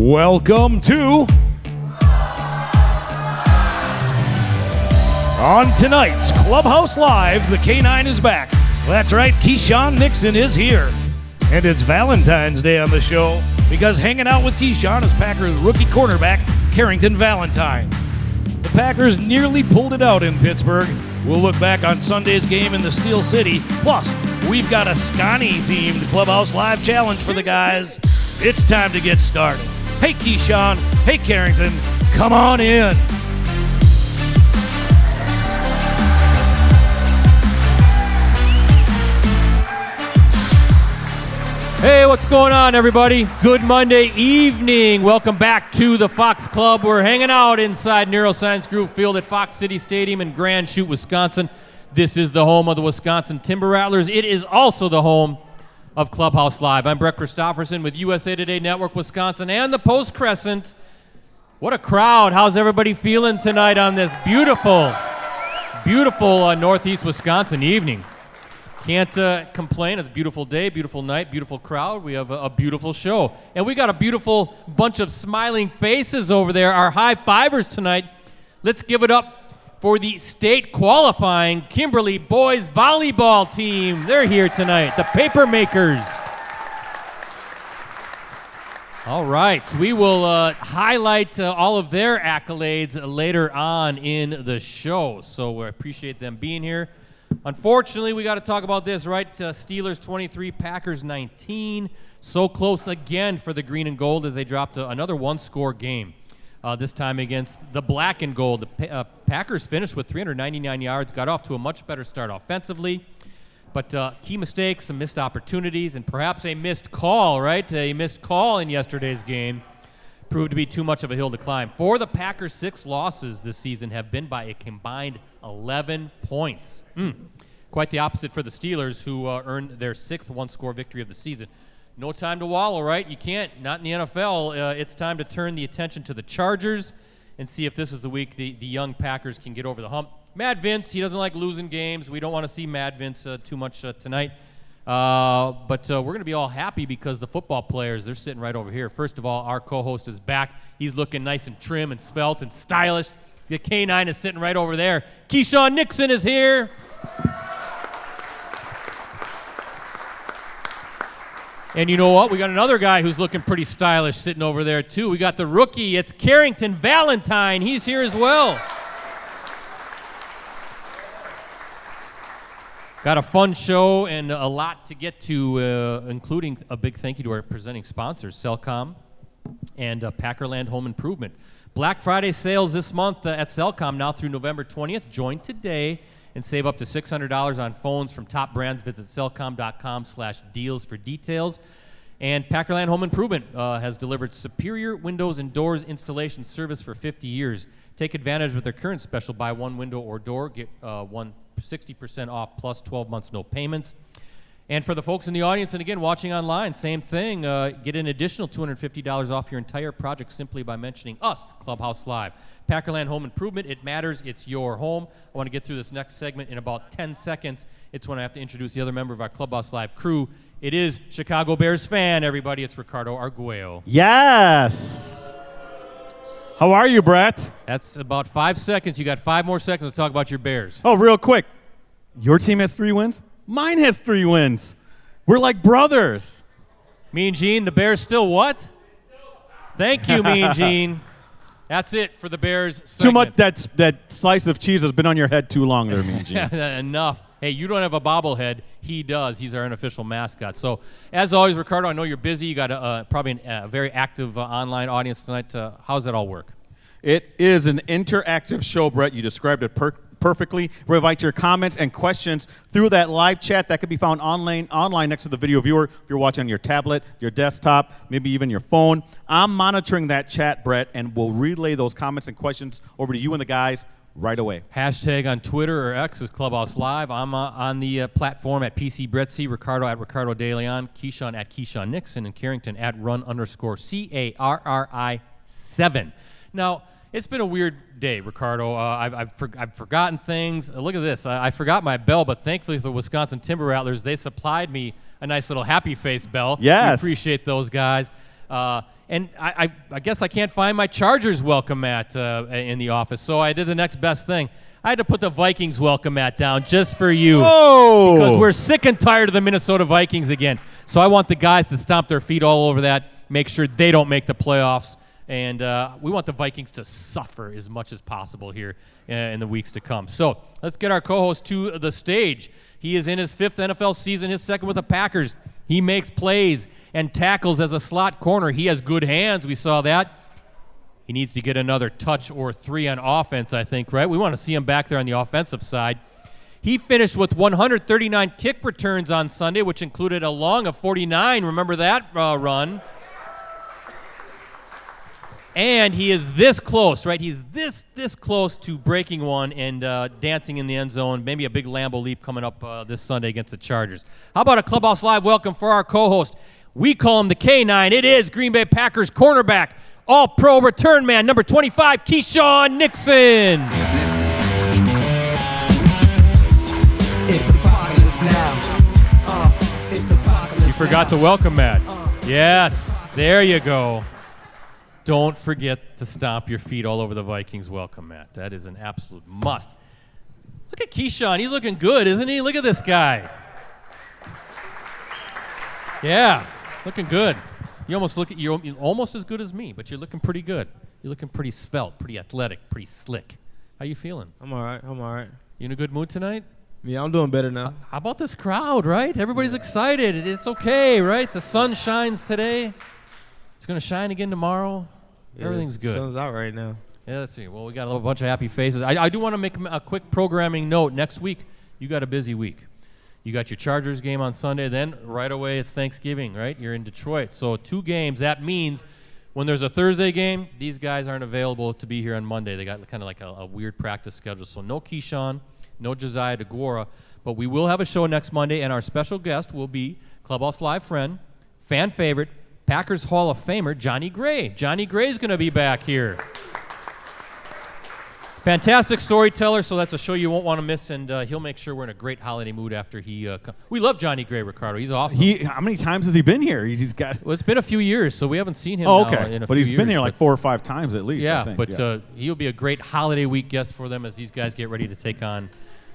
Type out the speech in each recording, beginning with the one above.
Welcome to on tonight's Clubhouse Live, the K9 is back. That's right, Keisean Nixon is here. And it's Valentine's Day on the show because hanging out with Keisean is Packers rookie cornerback Carrington Valentine. The Packers nearly pulled it out in Pittsburgh. We'll look back on Sunday's game in the Steel City. Plus, we've got a Scotty-themed Clubhouse Live challenge for the guys. It's time to get started. Hey, Keisean. Hey, Carrington. Come on in. Hey, what's going on, everybody? Good Monday evening. Welcome back to the Fox Club. We're hanging out inside Neuroscience Group Field at Fox City Stadium in Grand Chute, Wisconsin. This is the home of the Wisconsin Timber Rattlers. It is also the home of Clubhouse Live. I'm Brett Christopherson with USA Today Network Wisconsin and the Post Crescent. What a crowd. How's everybody feeling tonight on this beautiful Northeast Wisconsin evening? Can't complain. It's a beautiful day, beautiful night, beautiful crowd. We have a beautiful show. And we got a beautiful bunch of smiling faces over there, our high fivers tonight. Let's give it up for the state qualifying Kimberly boys volleyball team. They're here tonight, the Paper Makers. All right, we will highlight all of their accolades later on in the show. So we appreciate them being here. Unfortunately, we got to talk about this, right? Steelers 23, Packers 19. So close again for the green and gold as they dropped another one-score game. This time against the black and gold. The Packers finished with 399 yards, got off to a much better start offensively. But key mistakes, some missed opportunities, and perhaps a missed call, right? A missed call in yesterday's game proved to be too much of a hill to climb. For the Packers, 6 losses this season have been by a combined 11 points. Quite the opposite for the Steelers, who earned their 6th one-score victory of the season. No time to wallow, right? You can't. Not in the NFL. It's time to turn the attention to the Chargers and see if this is the week the young Packers can get over the hump. Mad Vince, he doesn't like losing games. We don't want to see Mad Vince too much tonight. But we're going to be all happy because the football players, they're sitting right over here. First of all, our co-host is back. He's looking nice and trim and svelte and stylish. The K9 is sitting right over there. Keisean Nixon is here. And you know what? We got another guy who's looking pretty stylish sitting over there, too. We got the rookie. It's Carrington Valentine. He's here as well. Got a fun show and a lot to get to, including a big thank you to our presenting sponsors, Cellcom and Packerland Home Improvement. Black Friday sales this month at Cellcom now through November 20th. Join today and save up to $600 on phones from top brands. Visit cellcom.com/deals for details. And Packerland Home Improvement has delivered superior windows and doors installation service for 50 years. Take advantage of their current special: buy one window or door, get 60% off plus 12 months no payments. And for the folks in the audience and again watching online, same thing. Get an additional $250 off your entire project simply by mentioning us, Clubhouse Live. Packerland Home Improvement, it matters, it's your home. I want to get through this next segment in about 10 seconds. It's when I have to introduce the other member of our Clubhouse Live crew. It is Chicago Bears fan, everybody. It's Ricardo Arguello. Yes. How are you, Brett? That's about 5 seconds. You got 5 more seconds to talk about your Bears. Oh, real quick. Your team has 3 wins? Mine has 3 wins. We're like brothers. Mean Gene, the Bears still what? Thank you, Mean Gene. That's it for the Bears segment. Too much that slice of cheese has been on your head too long there, Mean Gene. Enough. Hey, you don't have a bobblehead. He does. He's our unofficial mascot. So, as always, Ricardo, I know you're busy. You got probably a very active online audience tonight. How's that all work? It is an interactive show, Brett. You described it perfectly. We invite your comments and questions through that live chat that can be found online next to the video viewer. If you're watching on your tablet, your desktop, maybe even your phone. I'm monitoring that chat, Brett, and we'll relay those comments and questions over to you and the guys right away. Hashtag on Twitter or X is Clubhouse Live. I'm on the platform at PC Brett C, Ricardo at Ricardo De Leon, Keisean at Keisean Nixon, and Carrington at run_CARRI7. Now, it's been a weird day, Ricardo. I've forgotten things. Look at this. I forgot my bell, but thankfully for the Wisconsin Timber Rattlers, they supplied me a nice little happy face bell. Yes. We appreciate those guys. And And I guess I can't find my Chargers welcome mat in the office, so I did the next best thing. I had to put the Vikings welcome mat down just for you. Oh! Because we're sick and tired of the Minnesota Vikings again. So I want the guys to stomp their feet all over that, make sure they don't make the playoffs. And we want the Vikings to suffer as much as possible here in the weeks to come. So let's get our co-host to the stage. He is in his 5th NFL season, his 2nd with the Packers. He makes plays and tackles as a slot corner. He has good hands. We saw that. He needs to get another touch or 3 on offense, I think, right? We want to see him back there on the offensive side. He finished with 139 kick returns on Sunday, which included a long of 49. Remember that run? And he is this close, right? He's this close to breaking one and dancing in the end zone. Maybe a big Lambeau leap coming up this Sunday against the Chargers. How about a Clubhouse Live welcome for our co-host? We call him the K9. It is Green Bay Packers cornerback, all-pro return man, number 25, Keisean Nixon. Listen. It's apocalypse now. It's apocalypse. You forgot the welcome mat. Yes, there you go. Don't forget to stomp your feet all over the Vikings welcome mat. That is an absolute must. Look at Keisean. He's looking good, isn't he? Look at this guy. Yeah, looking good. You're almost as good as me, but you're looking pretty good. You're looking pretty svelte, pretty athletic, pretty slick. How you feeling? I'm all right. You in a good mood tonight? Yeah, I'm doing better now. How about this crowd, right? Everybody's excited. It's okay, right? The sun shines today. It's going to shine again tomorrow. Yeah, Everything's good. Sun's out right now. Yeah, let's see. Well, we got a bunch of happy faces. I do want to make a quick programming note. Next week, you got a busy week. You got your Chargers game on Sunday. Then right away, it's Thanksgiving, right? You're in Detroit. So 2 games. That means when there's a Thursday game, these guys aren't available to be here on Monday. They got kind of like a weird practice schedule. So no Keisean, no Josiah DeGuara. But we will have a show next Monday, and our special guest will be Clubhouse Live friend, fan favorite, Packers Hall of Famer, Johnny Gray. Johnny Gray's going to be back here. Fantastic storyteller, so that's a show you won't want to miss, and he'll make sure we're in a great holiday mood after he comes. We love Johnny Gray, Ricardo. He's awesome. How many times has he been here? He's got. Well, it's been a few years, so we haven't seen him Oh, now okay. in a few years. But he's been here like 4 or 5 times at least. Yeah, I think. but he'll be a great holiday week guest for them as these guys get ready to take on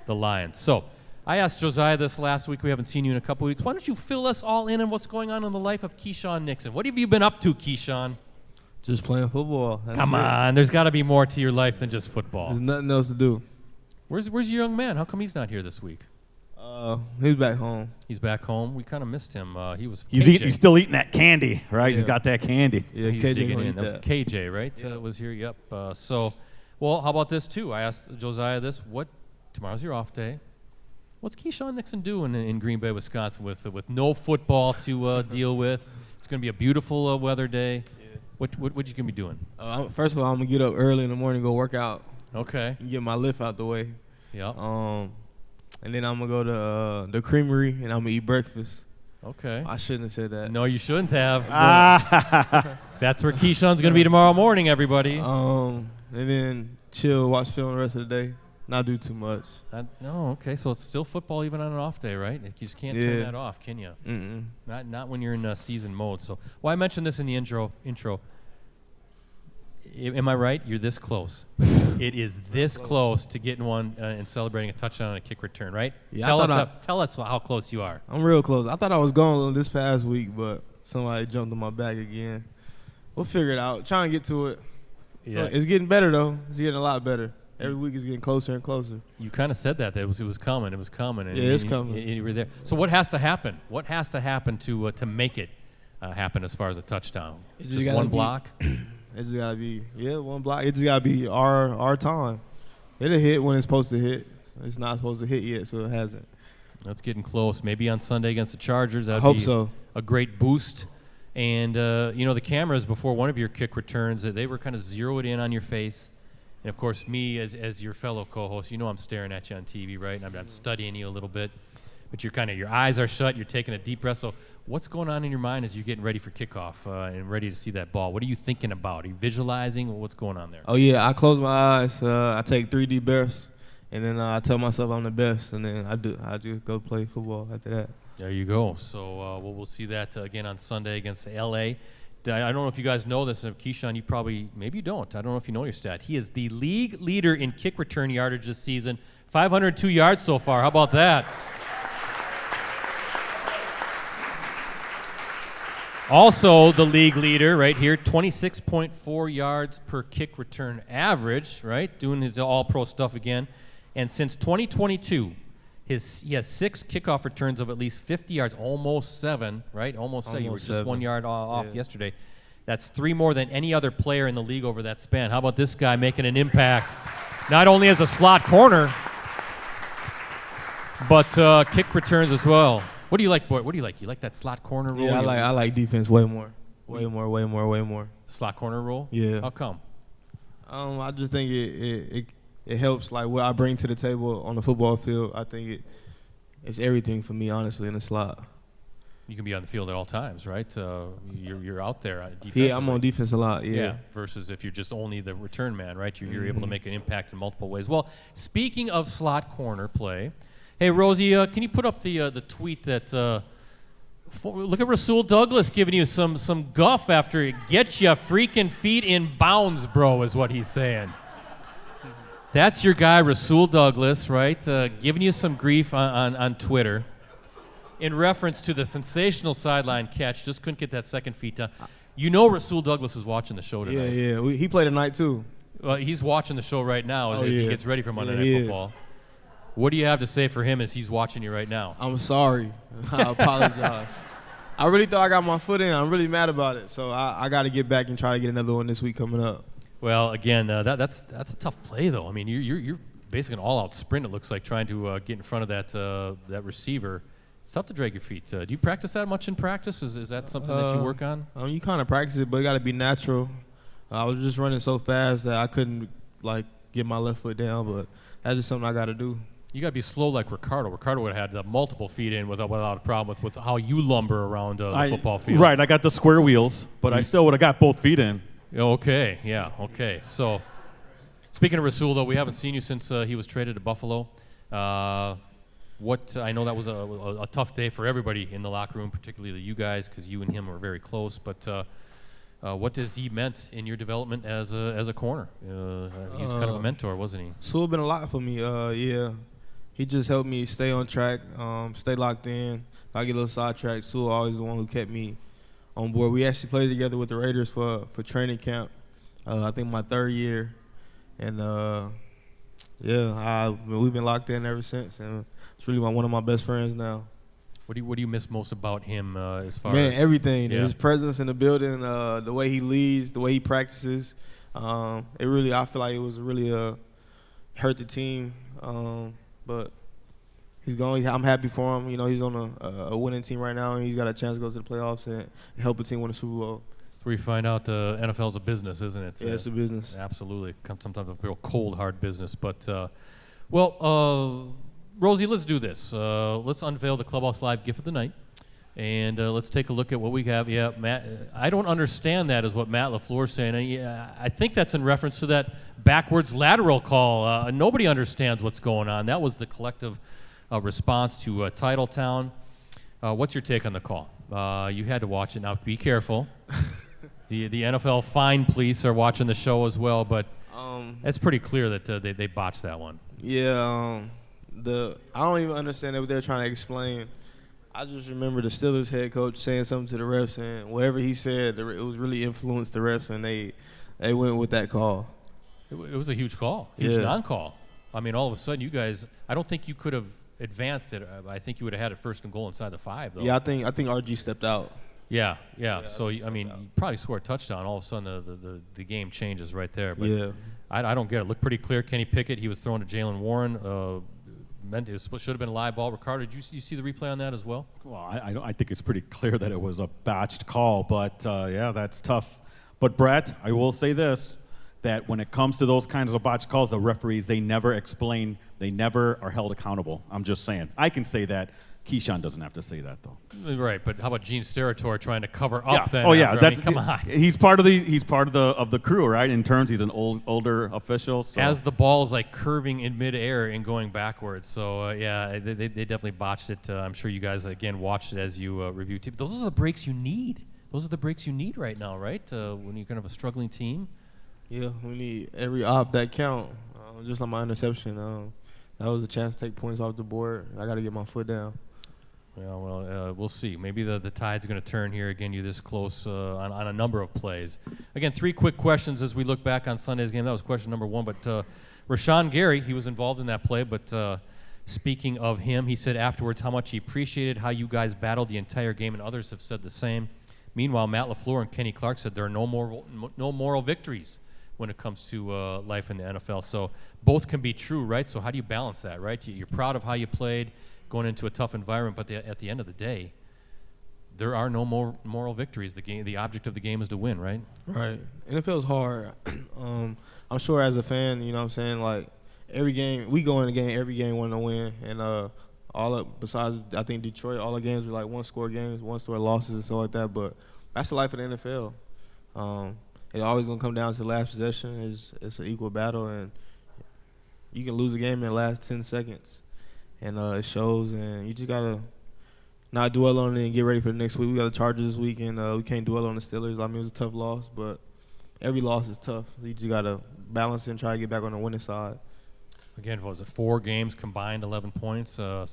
the Lions. So I asked Josiah this last week. We haven't seen you in a couple weeks. Why don't you fill us all in on what's going on in the life of Keisean Nixon? What have you been up to, Keisean? Just playing football. That's Come it. on, there's got to be more to your life than just football. There's nothing else to do. Where's your young man? How come he's not here this week? He's back home. He's back home. We kind of missed him. He's He's still eating that candy, right? Yeah. He's got that candy. Yeah, He's KJ digging gonna in. eat That was that. KJ, right? Was here. Yep. Well, how about this too? I asked Josiah this. Tomorrow's your off day. What's Keisean Nixon doing in Green Bay, Wisconsin, with no football to deal with? It's going to be a beautiful weather day. Yeah. What you gonna be doing? First of all, I'm gonna get up early in the morning, go work out, Okay. and get my lift out the way. Yeah. And then I'm gonna go to the creamery and I'm gonna eat breakfast. Okay. I shouldn't have said that. No, you shouldn't have. That's where Keyshawn's going to be tomorrow morning, everybody. And then chill, watch film the rest of the day. Not do too much. No, okay. So it's still football even on an off day, right? You just can't turn that off, can you? Mm-mm. Not when you're in season mode. So, well, I mentioned this in the intro. Am I right? You're this close. It is this close to getting one and celebrating a touchdown and a kick return, right? Yeah, Tell us how close you are. I'm real close. I thought I was going this past week, but somebody jumped on my back again. We'll figure it out. Trying to get to it. Yeah. It's getting better, though. It's getting a lot better. Every week it's getting closer and closer. You kind of said that it was coming. It was coming. And Yeah, it's coming. You were there. So what has to happen? What has to happen to make it happen as far as a touchdown? It Just one block? It just gotta be one block. It just gotta be our time. It'll hit when it's supposed to hit. It's not supposed to hit yet, so it hasn't. That's getting close. Maybe on Sunday against the Chargers. That'd I hope be so. A great boost. And the cameras before one of your kick returns, they were kind of zeroed in on your face. And of course, me as your fellow co-host, I'm staring at you on TV, right? And I'm studying you a little bit. But your eyes are shut. You're taking a deep breath. So what's going on in your mind as you're getting ready for kickoff and ready to see that ball? What are you thinking about? Are you visualizing? What's going on there? Oh, yeah. I close my eyes. I take 3 deep breaths, and then I tell myself I'm the best, and then I just go play football after that. There you go. So we'll see that again on Sunday against L.A. I don't know if you guys know this. Keisean, maybe you don't. I don't know if you know your stat. He is the league leader in kick return yardage this season. 502 yards so far. How about that? Also, the league leader right here, 26.4 yards per kick return average, right? Doing his all-pro stuff again. And since 2022, he has 6 kickoff returns of at least 50 yards, almost 7, right? Almost 7. You were just 1 yard off yesterday. That's 3 more than any other player in the league over that span. How about this guy making an impact, not only as a slot corner, but kick returns as well. What do you like, boy? What do you like? You like that slot corner role? Yeah, I like defense way more. Way more. The slot corner role? Yeah. How come? I just think it helps, like, what I bring to the table on the football field. I think it's everything for me, honestly, in the slot. You can be on the field at all times, right? You're out there defensively. Yeah, I'm on defense a lot, yeah. Versus if you're just only the return man, right? You're able to make an impact in multiple ways. Well, speaking of slot corner play, hey, Rosie, can you put up the tweet that look at Rasul Douglas giving you some guff after it gets you freaking feet in bounds, bro, is what he's saying. That's your guy, Rasul Douglas, right? Giving you some grief on Twitter in reference to the sensational sideline catch. Just couldn't get that second feet down. You know Rasul Douglas is watching the show tonight. Yeah. He played tonight, too. Well, he's watching the show right now as he gets ready for Monday Night Football. What do you have to say for him as he's watching you right now? I'm sorry. I apologize. I really thought I got my foot in. I'm really mad about it. So I got to get back and try to get another one this week coming up. Well, again, that's a tough play, though. I mean, you're basically an all-out sprint, it looks like, trying to get in front of that receiver. It's tough to drag your feet. Do you practice that much in practice? Is that something that you work on? You kind of practice it, but it got to be natural. I was just running so fast that I couldn't, like, get my left foot down, but that's just something I got to do. You got to be slow like Ricardo. Ricardo would have had multiple feet in without a problem with how you lumber around the football field. Right, I got the square wheels, but I still would have got both feet in. Okay, yeah, okay. So, speaking of Rasul, though, we haven't seen you since he was traded to Buffalo. I know that was a tough day for everybody in the locker room, particularly you guys, because you and him were very close. But what does he meant in your development as a corner? He's kind of a mentor, wasn't he? Rasul been a lot for me. Yeah, he just helped me stay on track, stay locked in. If I get a little sidetracked, Rasul always the one who kept me on board. We actually played together with the Raiders for training camp. I think my 3rd year, and we've been locked in ever since. And it's really one of my best friends now. What do you miss most about him as far as – everything. His presence in the building, the way he leads, the way he practices. I feel like it was really hurt the team. But he's going. I'm happy for him. You know, he's on a winning team right now, and he's got a chance to go to the playoffs and help a team win a Super Bowl. That's where you find out the NFL's a business, isn't it? Yeah, it's a business. Absolutely. Sometimes a real cold, hard business. But, Rosie, let's do this. Let's unveil the Clubhouse Live gift of the night, and let's take a look at what we have. Yeah, Matt, I don't understand that, is what Matt LaFleur's saying. I think that's in reference to that backwards lateral call. Nobody understands what's going on. That was the collective response to Titletown. What's your take on the call? You had to watch it. Now, be careful. The NFL fine police are watching the show as well, but it's pretty clear that they botched that one. Yeah, I don't even understand what they're trying to explain. I just remember the Steelers head coach saying something to the refs, and whatever he said, it was really influenced the refs, and they went with that call. It was a huge call, huge non-call. I mean, all of a sudden, you guys, I don't think you could have advanced it. I think you would have had it 1st and goal inside the 5, though. Yeah, I think RG stepped out. Yeah. So, I mean, you probably score a touchdown. All of a sudden, the game changes right there. But yeah. I don't get it. Looked pretty clear. Kenny Pickett, he was throwing to Jalen Warren. It should have been a live ball. Ricardo, did you see the replay on that as well? Well, I think it's pretty clear that it was a botched call, but that's tough. But Brett, I will say this, that when it comes to those kinds of botched calls, the referees, they never explain, they never are held accountable. I'm just saying. I can say that. Keisean doesn't have to say that, though. Right, but how about Gene Steratore trying to cover up then? Oh yeah, come on. He's part of the crew, right? In terms, he's an older official. So. As the ball is like curving in midair and going backwards, so they definitely botched it. I'm sure you guys again watched it as you reviewed it. Those are the breaks you need. those are the breaks you need right now, right? When you're kind of a struggling team. Yeah, we need every op that count. Just like my interception, that was a chance to take points off the board. I got to get my foot down. Yeah, well, we'll see. Maybe the tide's going to turn here again. You're this close on a number of plays. Again, 3 quick questions as we look back on Sunday's game. That was question number 1. But Rashawn Gary, he was involved in that play. But speaking of him, he said afterwards how much he appreciated how you guys battled the entire game, and others have said the same. Meanwhile, Matt LaFleur and Kenny Clark said there are no moral victories when it comes to life in the NFL. So both can be true, right? So how do you balance that, right? You're proud of how you played, going into a tough environment, but at the end of the day, there are no more moral victories. The object of the game is to win, right? Right. And it feels hard. I'm sure as a fan, you know what I'm saying, like every game, we go in the game, every game wanting to win. And besides, I think Detroit, all the games were like one-score games, one-score losses and stuff like that. But that's the life of the NFL. It's always going to come down to the last possession. It's an equal battle, and you can lose a game in the last 10 seconds. And it shows, and you just got to not dwell on it and get ready for the next week. We got the Chargers this week, and we can't dwell on the Steelers. I mean, it was a tough loss, but every loss is tough. You just got to balance it and try to get back on the winning side. Again, was it 4 games combined, 11 points? So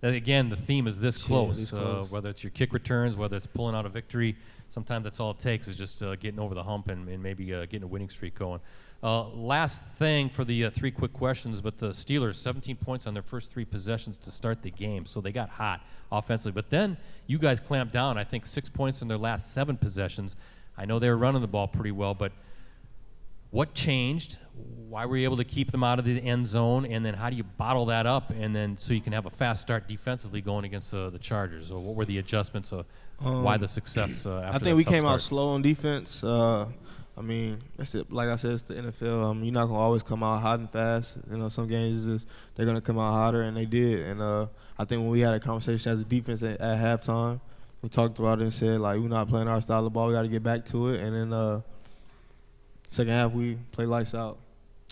again, the theme is this close. Close. Whether it's your kick returns, whether it's pulling out a victory, sometimes that's all it takes is just getting over the hump and maybe getting a winning streak going. Last thing for the 3 quick questions, but the Steelers, 17 points on their first 3 possessions to start the game, so they got hot offensively. But then you guys clamped down, I think 6 points in their last 7 possessions. I know they were running the ball pretty well, but what changed? Why were you able to keep them out of the end zone? And then how do you bottle that up and then so you can have a fast start defensively going against the Chargers? Or what were the adjustments? Why the success after I think we came out start? slow on defense. I mean, that's it. Like I said, it's the NFL. You're not going to always come out hot and fast. You know, some games they're going to come out hotter, and they did. And I think when we had a conversation as a defense at halftime, we talked about it and said, like, we're not playing our style of ball. We got to get back to it. And then second half, we play lights out.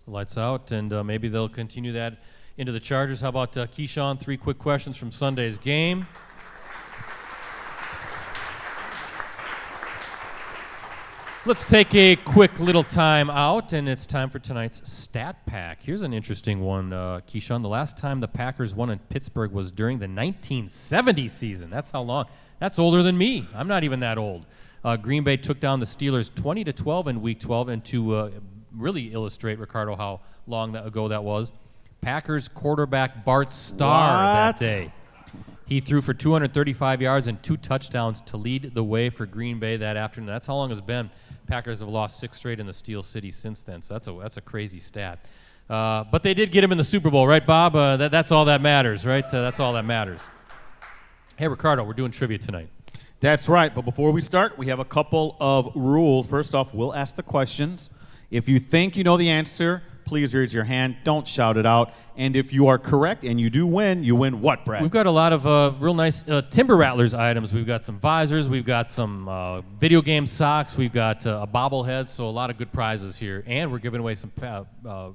Lights out, and maybe they'll continue that into the Chargers. How about Keisean? 3 quick questions from Sunday's game. Let's take a quick little time out, and it's time for tonight's Stat Pack. Here's an interesting one, Keisean. The last time the Packers won in Pittsburgh was during the 1970 season. That's how long. That's older than me. I'm not even that old. Green Bay took down the Steelers 20-12 in Week 12, and to really illustrate, Ricardo, how long ago that was, Packers quarterback Bart Starr that day. He threw for 235 yards and 2 touchdowns to lead the way for Green Bay that afternoon. That's how long it's been. Packers have lost 6 straight in the Steel City since then, so that's a crazy stat. But they did get him in the Super Bowl, right, Bob? That's all that matters, right? That's all that matters. Hey, Ricardo, we're doing trivia tonight. That's right, but before we start, we have a couple of rules. First off, we'll ask the questions. If you think you know the answer, please raise your hand. Don't shout it out. And if you are correct and you do win, you win what, Brad? We've got a lot of real nice Timber Rattlers items. We've got some visors. We've got some video game socks. We've got a bobblehead. So a lot of good prizes here. And we're giving away some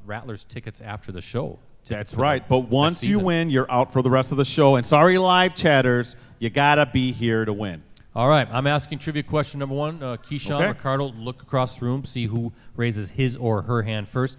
Rattlers tickets after the show. That's right. But once you win, you're out for the rest of the show. And sorry, live chatters, you got to be here to win. All right, I'm asking trivia question number 1. Keisean, okay. Ricardo, look across the room, see who raises his or her hand first.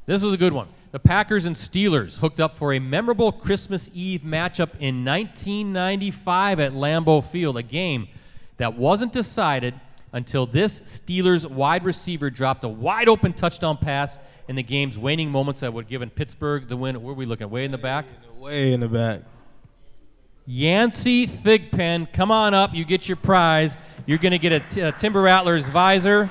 This was a good one. The Packers and Steelers hooked up for a memorable Christmas Eve matchup in 1995 at Lambeau Field, a game that wasn't decided until this Steelers wide receiver dropped a wide-open touchdown pass in the game's waning moments that would have given Pittsburgh the win. Where are we looking? Way in the back? Way in the back. Yancey Thigpen, come on up. You get your prize. You're going to get a Timber Rattlers visor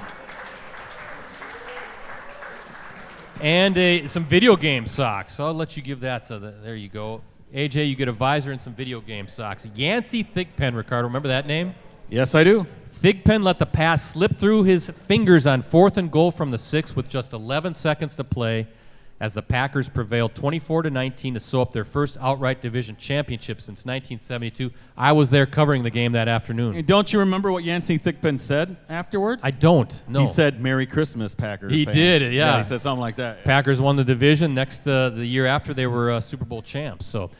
and some video game socks. So I'll let you give that to there you go. AJ, you get a visor and some video game socks. Yancey Thigpen, Ricardo, remember that name? Yes, I do. Thigpen let the pass slip through his fingers on 4th and goal from the 6 with just 11 seconds to play as the Packers prevailed 24-19 to sew up their first outright division championship since 1972. I was there covering the game that afternoon. And don't you remember what Yancey Thigpen said afterwards? I don't, no. He said, "Merry Christmas, Packers He fans." did, yeah. He said something like that. Packers won the division. Next, the year after, they were Super Bowl champs. So,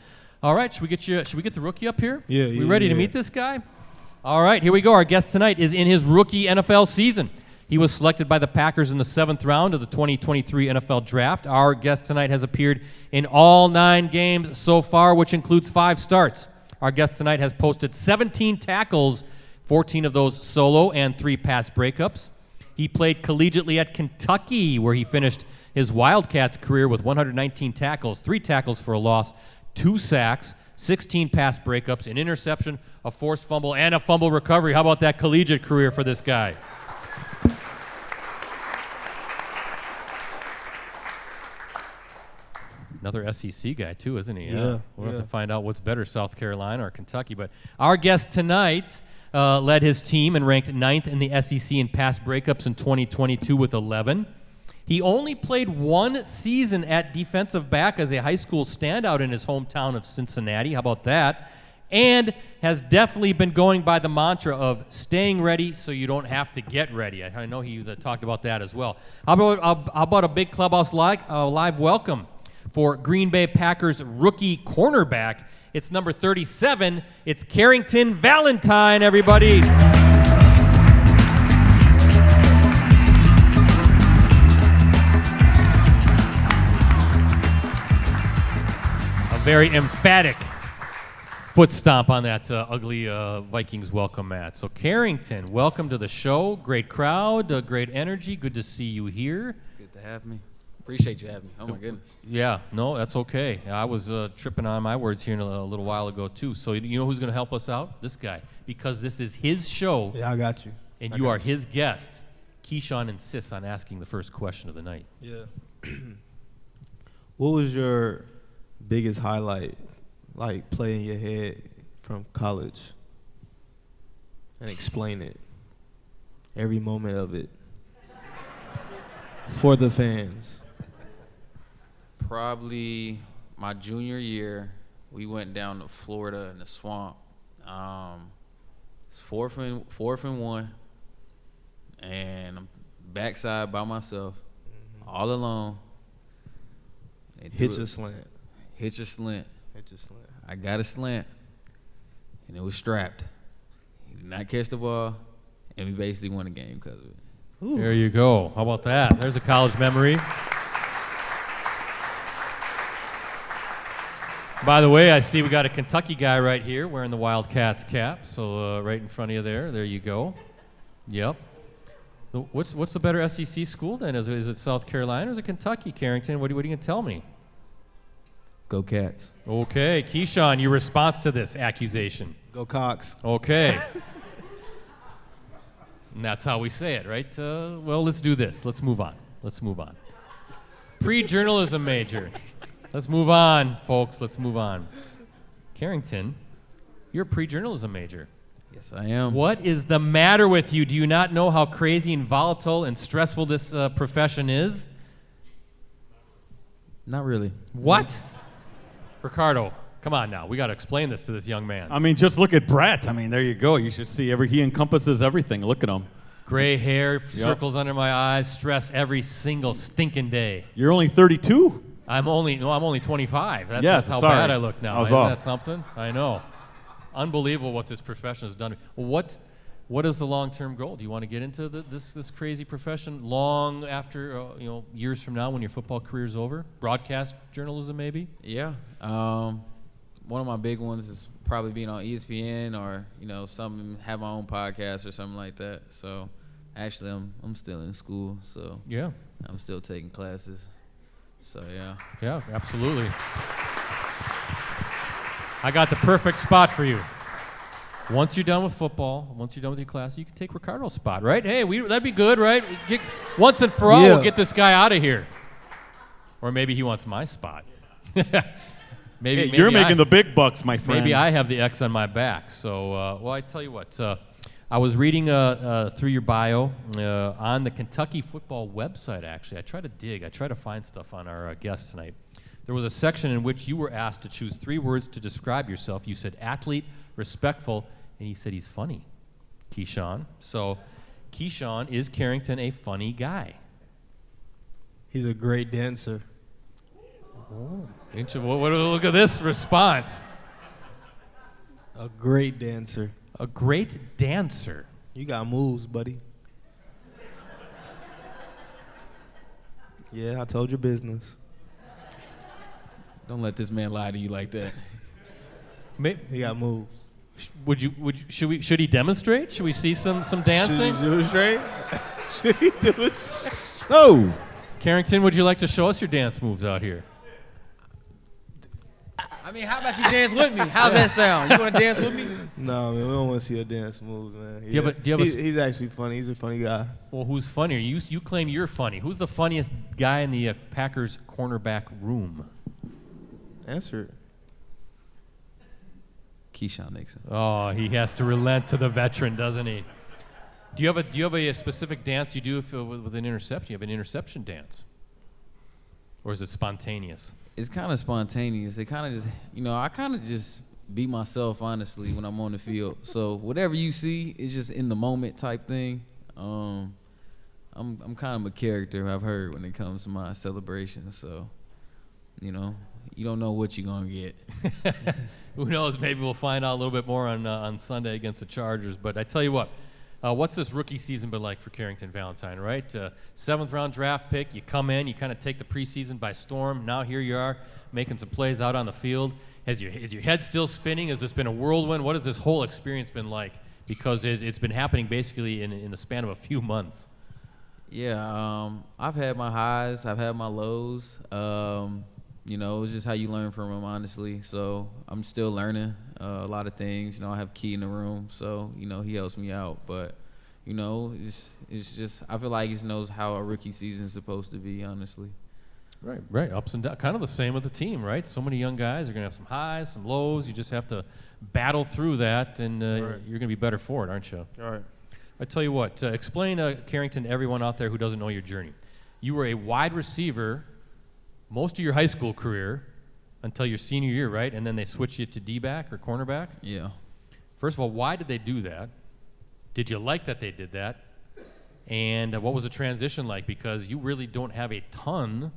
all right, should we get the rookie up here? Yeah, We ready to yeah. meet this guy? All right, here we go. Our guest tonight is in his rookie NFL season. He was selected by the Packers in the 7th round of the 2023 NFL Draft. Our guest tonight has appeared in all 9 games so far, which includes 5 starts. Our guest tonight has posted 17 tackles, 14 of those solo and 3 pass breakups. He played collegiately at Kentucky, where he finished his Wildcats career with 119 tackles, 3 tackles for a loss, 2 sacks, 16 pass breakups, an interception, a forced fumble, and a fumble recovery. How about that collegiate career for this guy? Another SEC guy, too, isn't he? Yeah. We'll have to find out what's better, South Carolina or Kentucky. But our guest tonight led his team and ranked 9th in the SEC in pass breakups in 2022 with 11. He only played 1 season at defensive back as a high school standout in his hometown of Cincinnati. How about that? And has definitely been going by the mantra of staying ready so you don't have to get ready. I know he's talked about that as well. How about a big Clubhouse live welcome for Green Bay Packers rookie cornerback? It's number 37. It's Carrington Valentine, everybody. A very emphatic foot stomp on that ugly Vikings welcome mat. So Carrington, welcome to the show. Great crowd, great energy. Good to see you here. Good to have me. Appreciate you having me. Oh, my goodness. Yeah, no, that's okay. I was tripping on my words here a little while ago, too. So you know who's going to help us out? This guy. Because this is his show. Yeah, I got you. And you are his guest. Keisean insists on asking the first question of the night. Yeah. What was your biggest highlight, like play in your head from college? And explain it. Every moment of it. For the fans. Probably my junior year, we went down to Florida in the swamp. It's fourth and 1, and I'm backside by myself, all alone. Hit your slant. Hit your slant. Hit your slant. I got a slant, and it was strapped. He did not catch the ball, and we basically won the game because of it. Ooh. There you go. How about that? There's a college memory. By the way, I see we got a Kentucky guy right here wearing the Wildcats cap. So right in front of you there. There you go. Yep. What's the better SEC school then? Is it South Carolina or is it Kentucky, Carrington? What are you going to tell me? Go Cats. Okay. Keisean, your response to this accusation. Go Cox. Okay. And that's how we say it, right? Well, let's do this. Let's move on. Pre-journalism major. Let's move on, folks. Let's move on. Carrington, you're a pre-journalism major. Yes, I am. What is the matter with you? Do you not know how crazy and volatile and stressful this profession is? Not really. What? Ricardo, come on now. We got to explain this to this young man. I mean, just look at Brett. I mean, there you go. You should see he encompasses everything. Look at him. Gray hair, circles under my eyes, stress every single stinking day. You're only 32. I'm only 25. That's how bad I look now. Isn't that something? I know. Unbelievable what this profession has done. What is the long-term goal? Do you want to get into this crazy profession long after years from now when your football career is over? Broadcast journalism, maybe? Yeah. One of my big ones is probably being on ESPN or have my own podcast or something like that. So actually, I'm still in school, so yeah, I'm still taking classes. So yeah, absolutely. I got the perfect spot for you. Once you're done with football, once you're done with your class, you can take Ricardo's spot, right? Hey, that'd be good, right? Once and for all, we'll get this guy out of here. Or maybe he wants my spot. Maybe you're making the big bucks, my friend. Maybe I have the X on my back. So, I tell you what. I was reading through your bio on the Kentucky football website, actually. I try to find stuff on our guest tonight. There was a section in which you were asked to choose 3 words to describe yourself. You said athlete, respectful, and you said he's funny, Keisean. So, Keisean, is Carrington a funny guy? He's a great dancer. Oh, look at this response. A great dancer. A great dancer. You got moves, buddy. Yeah, I told your business. Don't let this man lie to you like that. He got moves. Should he demonstrate? Should we see some dancing? Should he do it straight? Should he do it straight? No. Carrington, would you like to show us your dance moves out here? I mean, how about you dance with me? How's that sound? You want to dance with me? No, man, we don't want to see a dance moves, man. Do you have a He's actually funny. He's a funny guy. Well, who's funnier? You claim you're funny. Who's the funniest guy in the Packers cornerback room? Answer it. Keisean Nixon. Oh, he has to relent to the veteran, doesn't he? Do you have a specific dance you do with an interception? You have an interception dance, or is it spontaneous? It's kind of spontaneous. It kind of just, I kind of just be myself, honestly, when I'm on the field. So whatever you see is just in the moment type thing. I'm kind of a character, I've heard, when it comes to my celebrations. So, you don't know what you're gonna get. Who knows? Maybe we'll find out a little bit more on Sunday against the Chargers. But I tell you what, what's this rookie season been like for Carrington Valentine, right? 7th round draft pick. You come in, you kind of take the preseason by storm. Now here you are making some plays out on the field. Is your head still spinning? Has this been a whirlwind? What has this whole experience been like? Because it's been happening basically in the span of a few months. Yeah, I've had my highs, I've had my lows. It's just how you learn from them, honestly. So I'm still learning a lot of things. I have Key in the room, so he helps me out. But it's just I feel like he knows how a rookie season is supposed to be, honestly. Right. Ups and downs. Kind of the same with the team, right? So many young guys are going to have some highs, some lows. You just have to battle through that, and you're going to be better for it, aren't you? All right. I tell you what, explain Carrington to everyone out there who doesn't know your journey. You were a wide receiver most of your high school career until your senior year, right? And then they switched you to D-back or cornerback? Yeah. First of all, why did they do that? Did you like that they did that? And what was the transition like? Because you really don't have a ton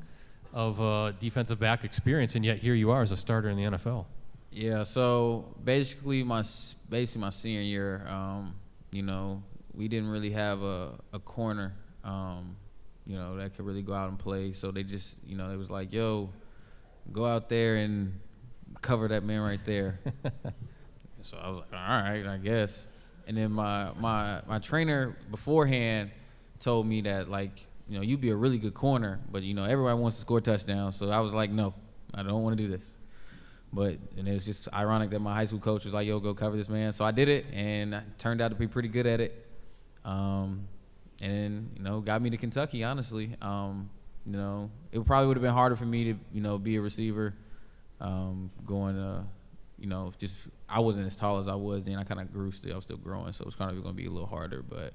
of defensive back experience, and yet here you are as a starter in the NFL. Yeah, so basically my senior year, we didn't really have a corner, that could really go out and play. So they just, it was like, yo, go out there and cover that man right there. So I was like, all right, I guess. And then my trainer beforehand told me that, like, you'd be a really good corner, but, everybody wants to score touchdowns. So I was like, no, I don't want to do this. And it was just ironic that my high school coach was like, yo, go cover this man. So I did it, and I turned out to be pretty good at it. And got me to Kentucky, honestly. It probably would have been harder for me to, be a receiver going, just I wasn't as tall as I was then. I kind of grew still. I was still growing, so it was kind of going to be a little harder. But,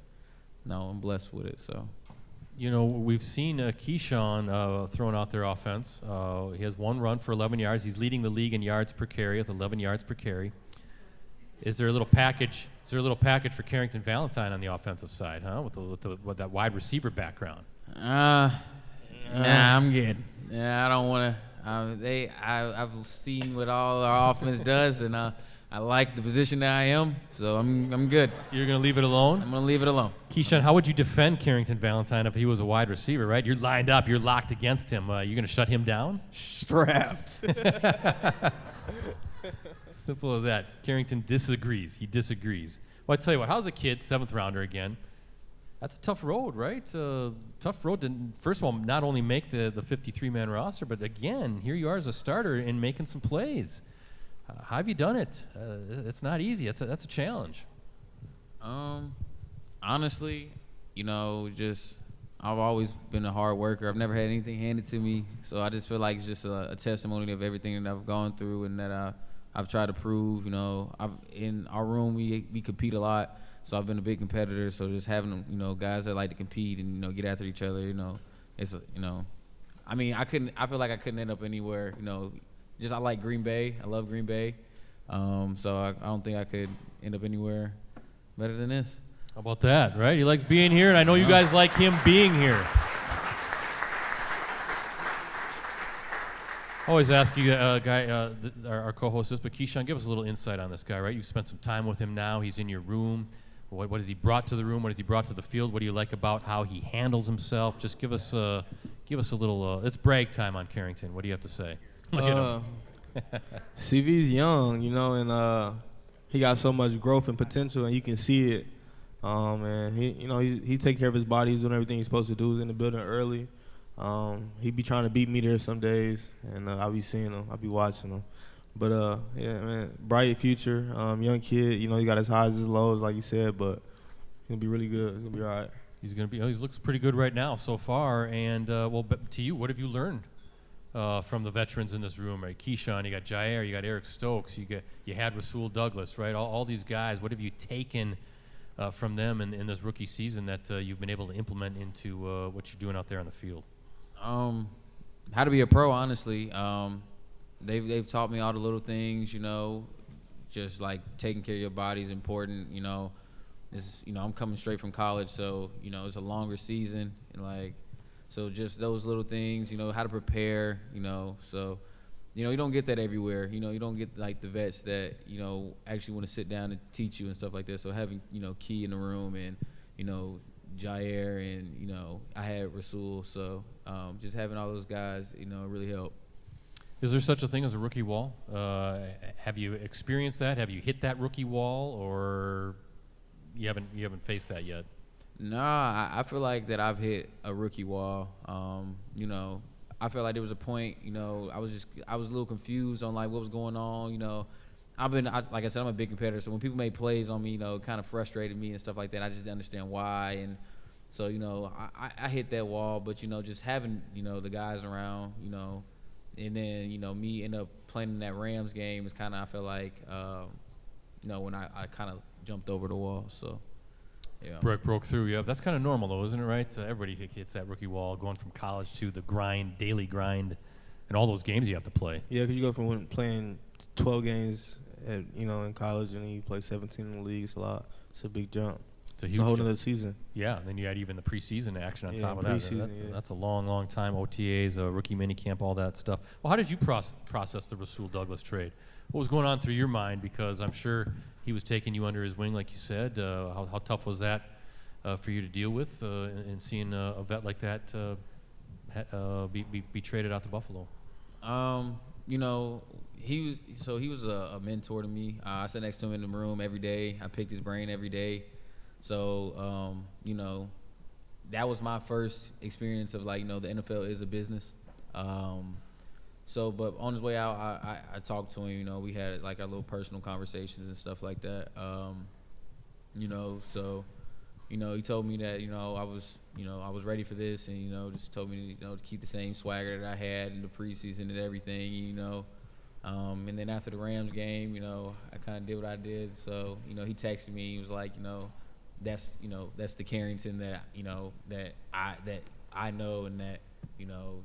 no, I'm blessed with it, so. We've seen Keisean throwing out their offense. He has one run for 11 yards. He's leading the league in yards per carry with 11 yards per carry. Is there a little package for Carrington Valentine on the offensive side, huh? With that wide receiver background. Nah, I'm good. Yeah, I don't want to. I've seen what all our offense does, and I like the position that I am, so I'm good. You're gonna leave it alone? I'm gonna leave it alone. Keisean, how would you defend Carrington Valentine if he was a wide receiver? Right, you're lined up, you're locked against him. You're gonna shut him down? Strapped. Simple as that. Carrington disagrees. He disagrees. Well, I tell you what. How's a kid, 7th rounder again? That's a tough road, right? Tough road to, first of all, not only make the 53-man roster, but again, here you are as a starter and making some plays. How have you done it? It's not easy. That's a challenge. Honestly, I've always been a hard worker. I've never had anything handed to me, so I just feel like it's just a testimony of everything that I've gone through and that I've tried to prove. In our room we compete a lot, so I've been a big competitor. So just having guys that like to compete and get after each other, it's I mean I feel like I couldn't end up anywhere. I like Green Bay. I love Green Bay. So I don't think I could end up anywhere better than this. How about that, right? He likes being here, and I know you guys like him being here. Always ask you, our co-host this, but Keisean, give us a little insight on this guy, right? You've spent some time with him now. He's in your room. What has he brought to the room? What has he brought to the field? What do you like about how he handles himself? Just give us a little. It's brag time on Carrington. What do you have to say? Look at him. CV's young, and he got so much growth and potential, and you can see it. And he take care of his body. He's doing everything he's supposed to do. He's in the building early. He be trying to beat me there some days, and I'll be seeing him. I'll be watching him. But yeah, man, bright future, young kid. He got his highs, his lows, like you said, but he'll be really good. He'll be all right. He looks pretty good right now so far. And but to you, what have you learned from the veterans in this room? Right, Keisean, you got Jair, you got Eric Stokes, you had Rasul Douglas, right? All these guys. What have you taken from them in this rookie season that you've been able to implement into what you're doing out there on the field? How to be a pro, honestly. They've taught me all the little things, just like taking care of your body is important. I'm coming straight from college, so it's a longer season, and so just those little things, how to prepare, so you don't get that everywhere. You don't get like the vets that actually want to sit down and teach you and stuff like that. So having Key in the room and Jair and I had Rasul, so just having all those guys really helped. Is there such a thing as a rookie wall? Have you experienced that? Have you hit that rookie wall, or you haven't faced that yet? No, I feel like that I've hit a rookie wall. I felt like there was a point, I was a little confused on like what was going on. Like I said, I'm a big competitor, so when people make plays on me, kind of frustrated me and stuff like that. I just didn't understand why, and so I hit that wall. But just having the guys around, and then me end up playing in that Rams game is kind of, I feel like when I kind of jumped over the wall. So yeah, broke through. Yeah, that's kind of normal though, isn't it? Right? Everybody hits that rookie wall, going from college to the daily grind, and all those games you have to play. Yeah, because you go from playing 12 games in college, and then you play 17 in the league. It's a big jump. It's a whole jump. other season. Yeah, and then you had even the preseason action on top of that. That's a long time. OTAs, rookie minicamp, all that stuff. Well, how did you process the Rasul Douglas trade? What was going on through your mind? Because I'm sure he was taking you under his wing, like you said. How tough was that for you to deal with and seeing a vet like that be traded out to Buffalo? He was a mentor to me. I sat next to him in the room every day. I picked his brain every day. So, that was my first experience of the NFL is a business. But on his way out, I talked to him. We had like our little personal conversations and stuff like that. He told me that I was ready for this, and just told me to keep the same swagger that I had in the preseason and everything. And then after the Rams game, I kind of did what I did. So he texted me. He was like, that's the Carrington that that I know and that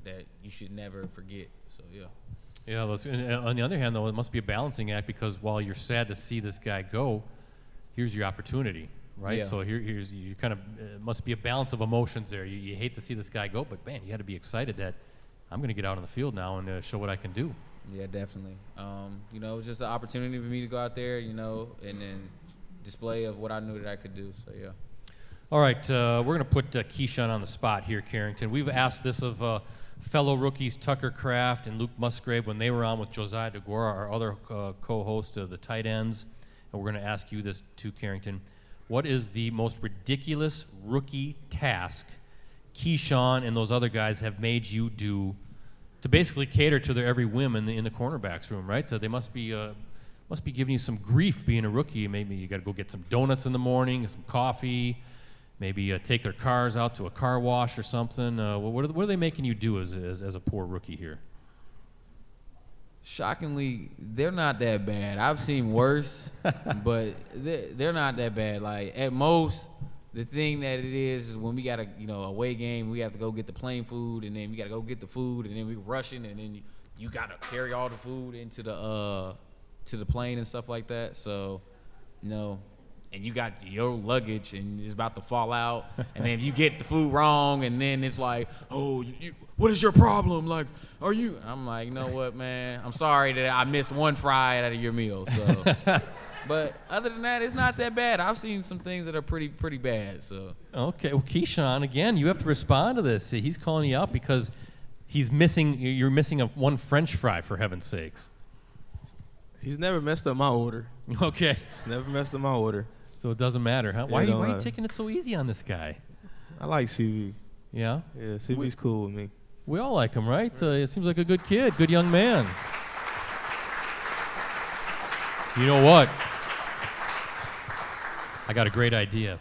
that you should never forget. So yeah. Yeah. And on the other hand, though, it must be a balancing act, because while you're sad to see this guy go, here's your opportunity, right? Yeah. So here's you kind of it must be a balance of emotions there. You hate to see this guy go, but man, you got to be excited that I'm going to get out on the field now and show what I can do. Yeah, definitely. It was just an opportunity for me to go out there, and then display of what I knew that I could do. So yeah. All right, we're going to put Keisean on the spot here, Carrington. We've asked this of fellow rookies Tucker Kraft and Luke Musgrave when they were on with Josiah DeGora, our other co-host of the tight ends. And we're going to ask you this too, Carrington. What is the most ridiculous rookie task Keisean and those other guys have made you do to basically cater to their every whim in the cornerbacks room, right? They must be giving you some grief being a rookie. Maybe you got to go get some donuts in the morning, some coffee, maybe take their cars out to a car wash or something. What are they making you do as a poor rookie here? Shockingly, they're not that bad. I've seen worse, but they're not that bad. Like at most, the thing that it is when we got a away game, we have to go get the plane food, and then we got to go get the food, and then we rushing, and then you got to carry all the food into the to the plane and stuff like that. So, and you got your luggage and it's about to fall out, and then if you get the food wrong, and then it's like, oh, what is your problem? Like, are you? I'm like, you know what, man? I'm sorry that I missed one fry out of your meal. So, but other than that, it's not that bad. I've seen some things that are pretty bad. So. Okay, well, Keisean, again, you have to respond to this. He's calling you out because you're missing one French fry, for heaven's sakes. He's never messed up my order. Okay. He's never messed up my order. So it doesn't matter, huh? Yeah, Why are you taking it so easy on this guy? I like CV. Yeah? Yeah, CV's cool with me. We all like him, right? It seems like a good kid, good young man. You know what? I got a great idea.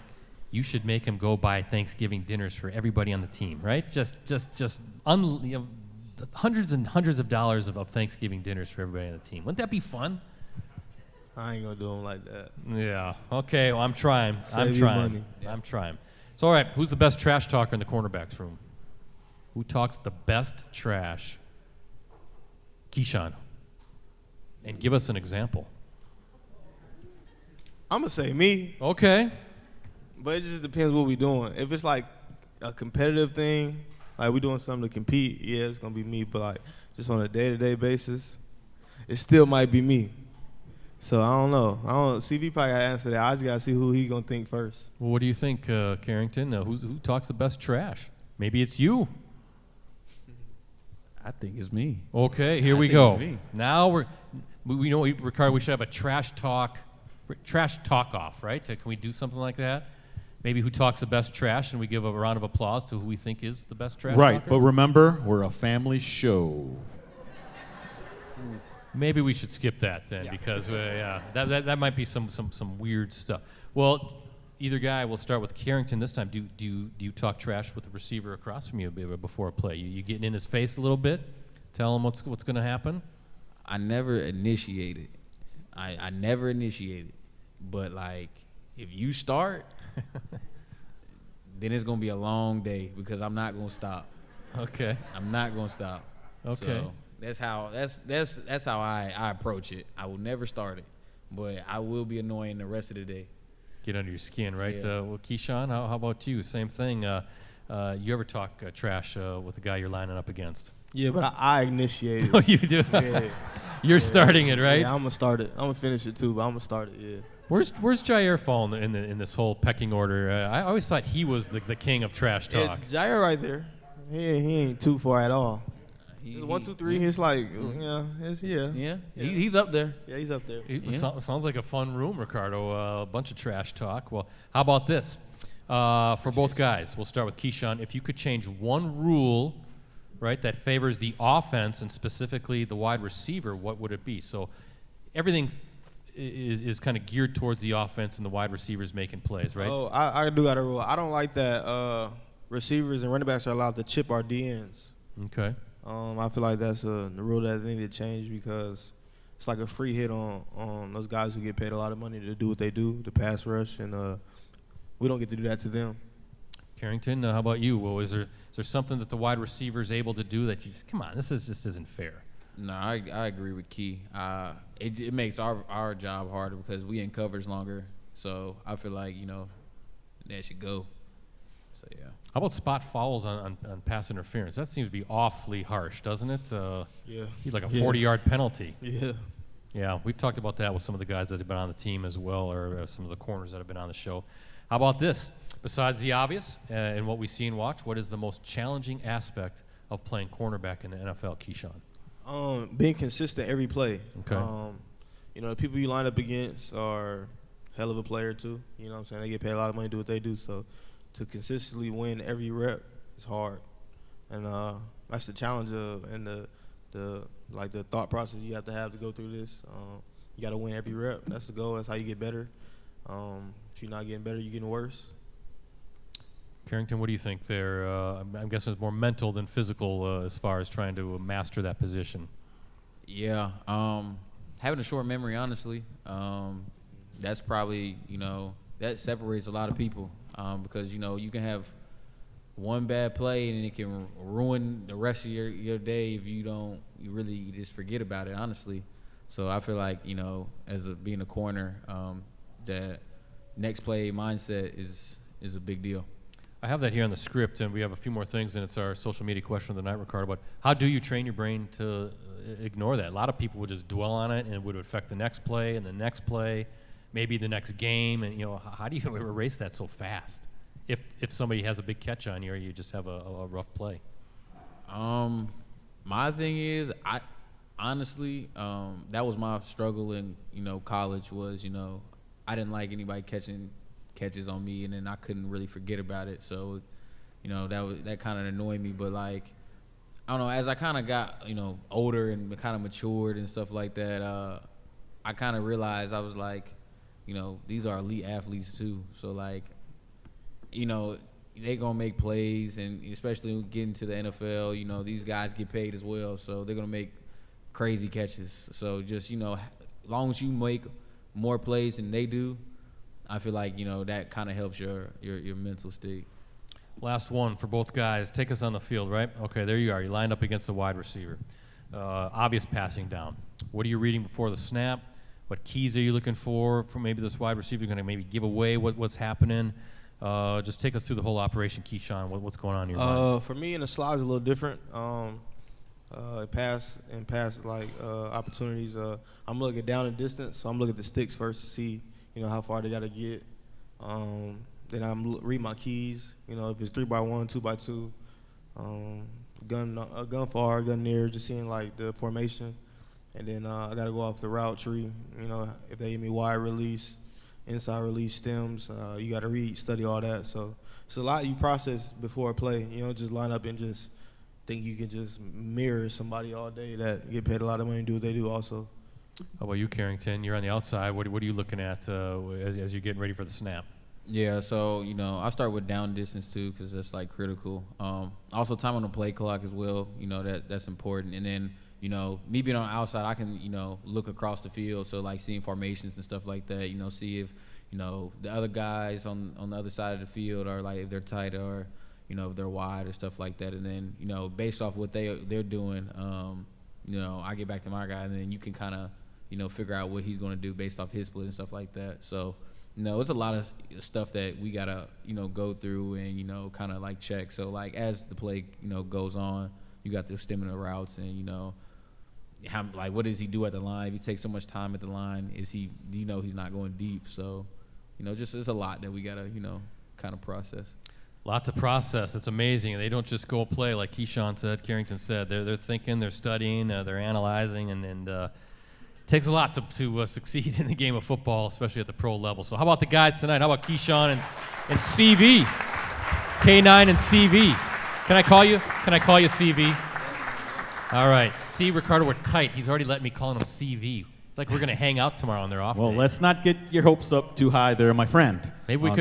You should make him go buy Thanksgiving dinners for everybody on the team, right? Hundreds and hundreds of dollars of Thanksgiving dinners for everybody on the team. Wouldn't that be fun? I ain't gonna do him like that. Yeah. Okay. Well, I'm trying. Save your money. I'm trying. So, all right. Who's the best trash talker in the cornerbacks room? Who talks the best trash? Keisean. And give us an example. I'm gonna say me, Okay. but it just depends what we doing. If it's like a competitive thing, like we doing something to compete, yeah, it's gonna be me. But like just on a day-to-day basis, it still might be me. So I don't know. CV probably gotta answer that. I just gotta see who he gonna think first. Well, what do you think, Carrington? Who talks the best trash? Maybe it's you. I think it's me. Okay, here we think go. it's me. Now we know, Ricardo, we should have a trash talk off, right? Can we do something like that? Maybe who talks the best trash, and we give a round of applause to who we think is the best trash Right, talker? but remember, we're a family show. Maybe we should skip that then, because that might be some weird stuff. Well, either guy. We'll start with Carrington this time. Do you talk trash with the receiver across from you before a play? You getting in his face a little bit? Tell him what's going to happen? I never initiated. I never initiated. But, like, if you start, then it's going to be a long day because I'm not going to stop. Okay. I'm not going to stop. Okay. So that's how I approach it. I will never start it, but I will be annoying the rest of the day. Get under your skin, right? Yeah. Well, Keisean, how about you? Same thing. You ever talk trash with the guy you're lining up against? Yeah, but I initiated. Oh, you do? Yeah. You're starting it, right? Yeah, I'm gonna start it. I'm gonna finish it too, but I'm gonna start it. Yeah. Where's Jair fall in this whole pecking order? I always thought he was the king of trash talk. Yeah, Jair right there. He ain't too far at all. He- 1, 2, 3. It's like Yeah, he's up there. Yeah, he's up there. Sounds like a fun room, Ricardo. A bunch of trash talk. Well, how about this? For both guys, we'll start with Keisean. If you could change one rule, right, that favors the offense and specifically the wide receiver, what would it be? So everything is kind of geared towards the offense and the wide receivers making plays, right? Oh, I do got a rule. I don't like that receivers and running backs are allowed to chip our DNs. Okay. I feel like that's the rule that they need to change because it's like a free hit on those guys who get paid a lot of money to do what they do, the pass rush, and we don't get to do that to them. Carrington, how about you? Well, is there something that the wide receiver is able to do that you just, come on, this isn't fair? No, I agree with Key. It makes our job harder because we in coverage longer. So I feel like, that should go. So, yeah. How about spot fouls on pass interference? That seems to be awfully harsh, doesn't it? Yeah. Like a 40-yard penalty. Yeah. Yeah, we've talked about that with some of the guys that have been on the team as well, or some of the corners that have been on the show. How about this? Besides the obvious and what we see and watch, what is the most challenging aspect of playing cornerback in the NFL, Keisean? Being consistent every play. Okay. The people you line up against are hell of a player too. You know what I'm saying? They get paid a lot of money to do what they do. So to consistently win every rep is hard. And that's the challenge and the thought process you have to go through this. You got to win every rep. That's the goal. That's how you get better. If you're not getting better, you're getting worse. Carrington, what do you think there? I'm guessing it's more mental than physical as far as trying to master that position. Yeah. Having a short memory, honestly, that's probably, that separates a lot of people because, you can have one bad play and it can ruin the rest of your day if you really just forget about it, honestly. So I feel like, as being a corner, that, next play mindset is a big deal. I have that here on the script, and we have a few more things, and it's our social media question of the night, Ricardo. But how do you train your brain to ignore that? A lot of people would just dwell on it, and it would affect the next play and the next play, maybe the next game. And, how do you erase that so fast? If somebody has a big catch on you or you just have a rough play? My thing is, I honestly, that was my struggle in, college was, I didn't like anybody catches on me, and then I couldn't really forget about it. So, that kind of annoyed me. But like, I don't know, as I kind of got, older and kind of matured and stuff like that, I kind of realized I was like, these are elite athletes too. So like, they gonna make plays, and especially getting to the NFL, these guys get paid as well, so they're gonna make crazy catches. So just, as long as you make more plays than they do, I feel like, that kind of helps your mental state. Last one for both guys. Take us on the field, right? Okay, there you are. You lined up against the wide receiver. Obvious passing down. What are you reading before the snap? What keys are you looking for maybe this wide receiver going to maybe give away what's happening? Just take us through the whole operation, Keisean. What's going on in your mind? For me, in the slide's a little different. Pass opportunities. I'm looking down the distance, so I'm looking at the sticks first to see, how far they got to get. Then I'm read my keys. If it's 3x1, 2x2, gun far, gun near, just seeing like the formation. And then I got to go off the route tree. If they give me wide release, inside release, stems, you got to study all that. So it's a lot you process before a play. Just line up and just think you can just mirror somebody all day that get paid a lot of money to do what they do also. How about you, Carrington? You're on the outside. What are you looking at as you're getting ready for the snap? Yeah, so, I start with down distance too, because that's like critical. Also time on the play clock as well, that's important. And then, me being on the outside, I can, look across the field. So like seeing formations and stuff like that, see if, the other guys on the other side of the field are like, if they're tight or, if they're wide or stuff like that. And then, based off what they're doing, I get back to my guy, and then you can kind of, figure out what he's going to do based off his split and stuff like that. So, it's a lot of stuff that we got to, go through and, kind of like check. So like as the play, goes on, you got the stemming of routes and, what does he do at the line? If he takes so much time at the line, he's not going deep. So, just it's a lot that we got to, kind of process. Lot to process. It's amazing. They don't just go play like Keisean said, Carrington said. They're thinking, they're studying, they're analyzing, and it takes a lot to succeed in the game of football, especially at the pro level. So how about the guys tonight? How about Keisean and CV? K9 and CV. Can I call you CV? All right. See, Ricardo, we're tight. He's already let me call him CV. It's like we're going to hang out tomorrow on their off Well, days. let's not get your hopes up too high there, my friend. Maybe we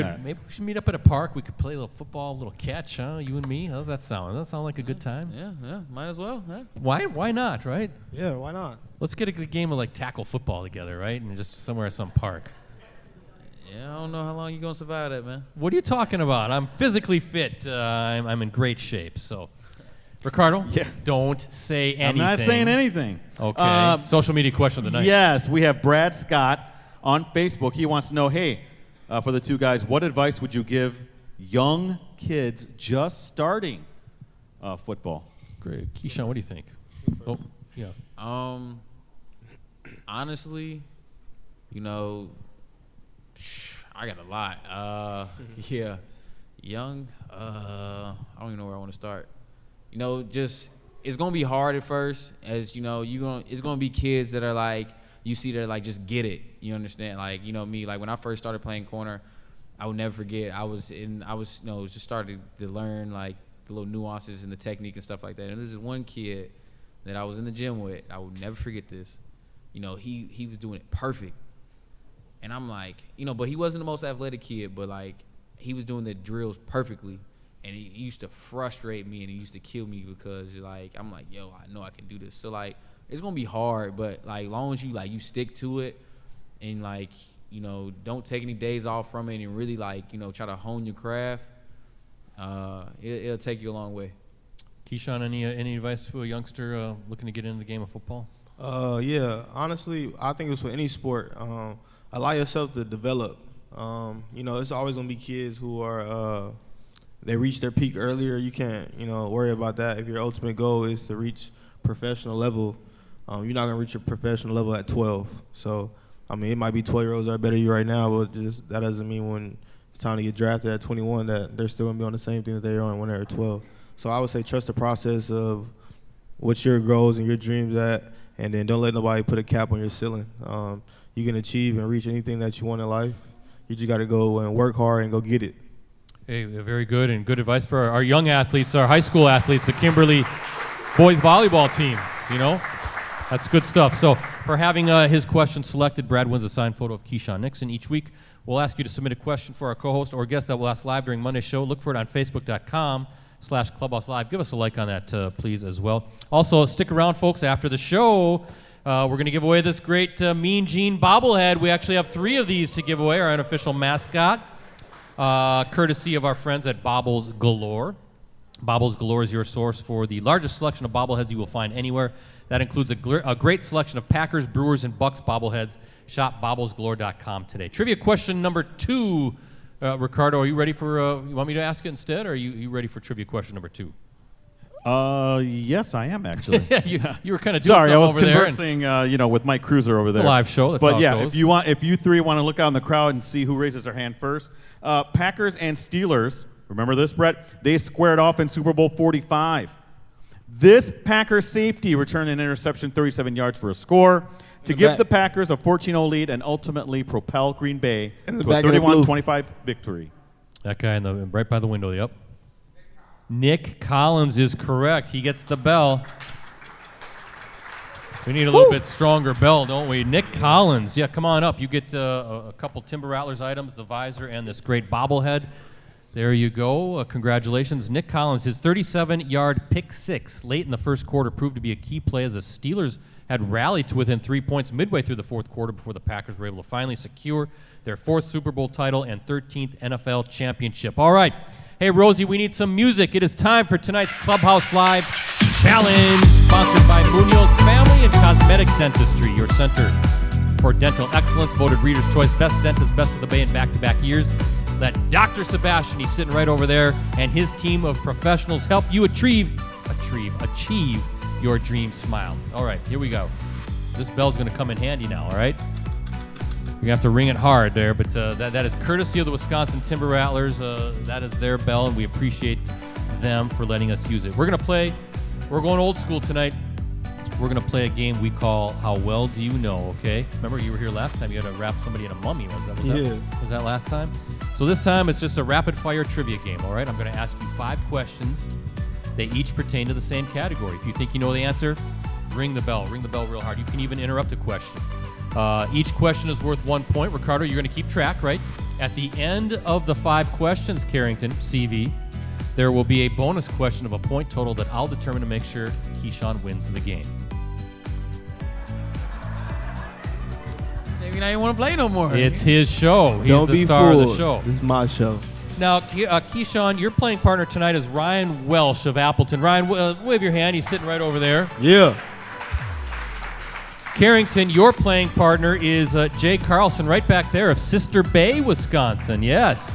should meet up at a park. We could play a little football, a little catch, huh? You and me. How's that sound? Does that sound like a good time? Yeah, might as well. Yeah. Why not, right? Yeah, why not? Let's get a game of like tackle football together, right? And just somewhere at some park. Yeah, I don't know how long you're going to survive that, man. What are you talking about? I'm physically fit. I'm in great shape. So, Ricardo, don't say anything. I'm not saying anything. Okay. Social media question of the night. Yes, we have Brad Scott on Facebook. He wants to know, hey, for the two guys, what advice would you give young kids just starting football? Great. Keisean, what do you think? Oh, yeah. Honestly, I got a lot. Young, I don't even know where I want to start. Just it's gonna be hard at first, as it's gonna be kids that are like you see that like just get it. You understand? Like me, like when I first started playing corner, I would never forget. I was just started to learn like the little nuances and the technique and stuff like that. And there's this one kid that I was in the gym with. I would never forget this. He was doing it perfect. And I'm like, but he wasn't the most athletic kid, but like he was doing the drills perfectly. And he used to frustrate me and he used to kill me because like I'm like, yo, I know I can do this. So like it's gonna be hard, but like as long as you stick to it and like, don't take any days off from it and really like, try to hone your craft, it'll take you a long way. Keisean, any advice to a youngster looking to get into the game of football? Yeah, honestly, I think it's for any sport. Allow yourself to develop. You know, it's always gonna be kids who are they reach their peak earlier. You can't, you know, worry about that. If your ultimate goal is to reach professional level, you're not gonna reach your professional level at 12. So, I mean, it might be 12-year-olds that are better than you right now, but just that doesn't mean when it's time to get drafted at 21 that they're still gonna be on the same thing that they're on when they're 12. So I would say trust the process of what your goals and your dreams at, and then don't let nobody put a cap on your ceiling. You can achieve and reach anything that you want in life. You just got to go and work hard and go get it. Hey, very good, and good advice for our young athletes, our high school athletes, the Kimberly boys volleyball team, you know? That's good stuff. So for having his question selected, Brad wins a signed photo of Keisean Nixon each week. We'll ask you to submit a question for our co-host or guest that we'll ask live during Monday's show. Look for it on Facebook.com/Clubhouse Live. Give us a like on that, please, as well. Also, stick around, folks, after the show. We're going to give away this great Mean Gene bobblehead. We actually have 3 of these to give away, our unofficial mascot, courtesy of our friends at Bobbles Galore. Bobbles Galore is your source for the largest selection of bobbleheads you will find anywhere. That includes a great selection of Packers, Brewers, and Bucks bobbleheads. Shop bobblesgalore.com today. Trivia question number 2. Ricardo, are you ready for, you want me to ask it instead, or are you ready for trivia question number 2? Yes, I am actually. you were kind of doing Sorry, I was over there. conversing, with Mike Cruiser over there. It's a live show. That's but how yeah, it goes. if you 3 want to look out in the crowd and see who raises their hand first, Packers and Steelers. Remember this, Brett? They squared off in Super Bowl 45. This Packers safety returned an interception 37 yards for a score to give the Packers a 14-0 lead and ultimately propel Green Bay to a 31-25 victory. That guy right by the window, yep. Nick Collins is correct. He gets the bell. We need a little bit stronger bell, don't we? Nick Collins, yeah, come on up. You get a couple Timber Rattlers items, the visor, and this great bobblehead. There you go. Congratulations. Nick Collins, his 37-yard pick 6 late in the first quarter proved to be a key play as the Steelers had rallied to within 3 points midway through the fourth quarter before the Packers were able to finally secure their 4th Super Bowl title and 13th NFL championship. All right. Hey, Rosie, we need some music. It is time for tonight's Clubhouse Live Challenge, sponsored by Munoz Family and Cosmetic Dentistry, your center for dental excellence, voted Reader's Choice Best Dentist, Best of the Bay in back-to-back years. Let Dr. Sebastian, he's sitting right over there, and his team of professionals help you achieve your dream smile. All right, here we go. This bell's going to come in handy now, all right? You're going to have to ring it hard there, but that is courtesy of the Wisconsin Timber Rattlers. That is their bell, and we appreciate them for letting us use it. We're going old school tonight. We're going to play a game we call How Well Do You Know, okay? Remember, you were here last time. You had to wrap somebody in a mummy. Was that last time? So this time, it's just a rapid-fire trivia game, all right? I'm going to ask you 5 questions. They each pertain to the same category. If you think you know the answer, ring the bell. Ring the bell real hard. You can even interrupt a question. Each question is worth 1 point. Ricardo, you're going to keep track, right? At the end of the 5 questions, Carrington, CV, there will be a bonus question of a point total that I'll determine to make sure Keisean wins the game. Maybe now you want to play no more. It's his show. He's Don't the be star fooled. of the show. This is my show. Now, Keisean, your playing partner tonight is Ryan Welsh of Appleton. Ryan, wave your hand. He's sitting right over there. Yeah. Carrington, your playing partner is Jay Carlson, right back there of Sister Bay, Wisconsin. Yes,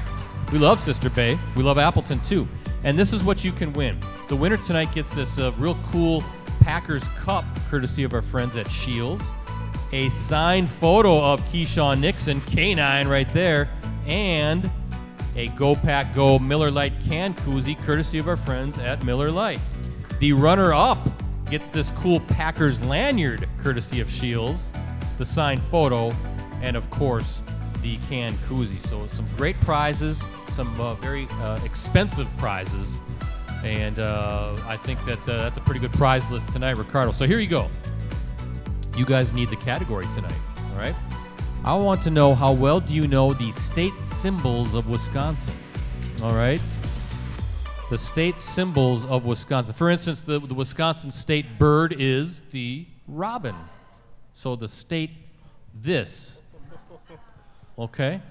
we love Sister Bay. We love Appleton, too. And this is what you can win. The winner tonight gets this real cool Packers cup, courtesy of our friends at Shields. A signed photo of Keisean Nixon, K9 right there, and a Go Pack Go Miller Lite can koozie, courtesy of our friends at Miller Lite. The runner-up gets this cool Packers lanyard, courtesy of Shields, the signed photo, and of course, the can koozie. So some great prizes, some very expensive prizes, and I think that that's a pretty good prize list tonight, Ricardo. So here you go. You guys need the category tonight, all right? I want to know, how well do you know the state symbols of Wisconsin, all right? The state symbols of Wisconsin. For instance, the Wisconsin state bird is the robin. So the state, this. Okay?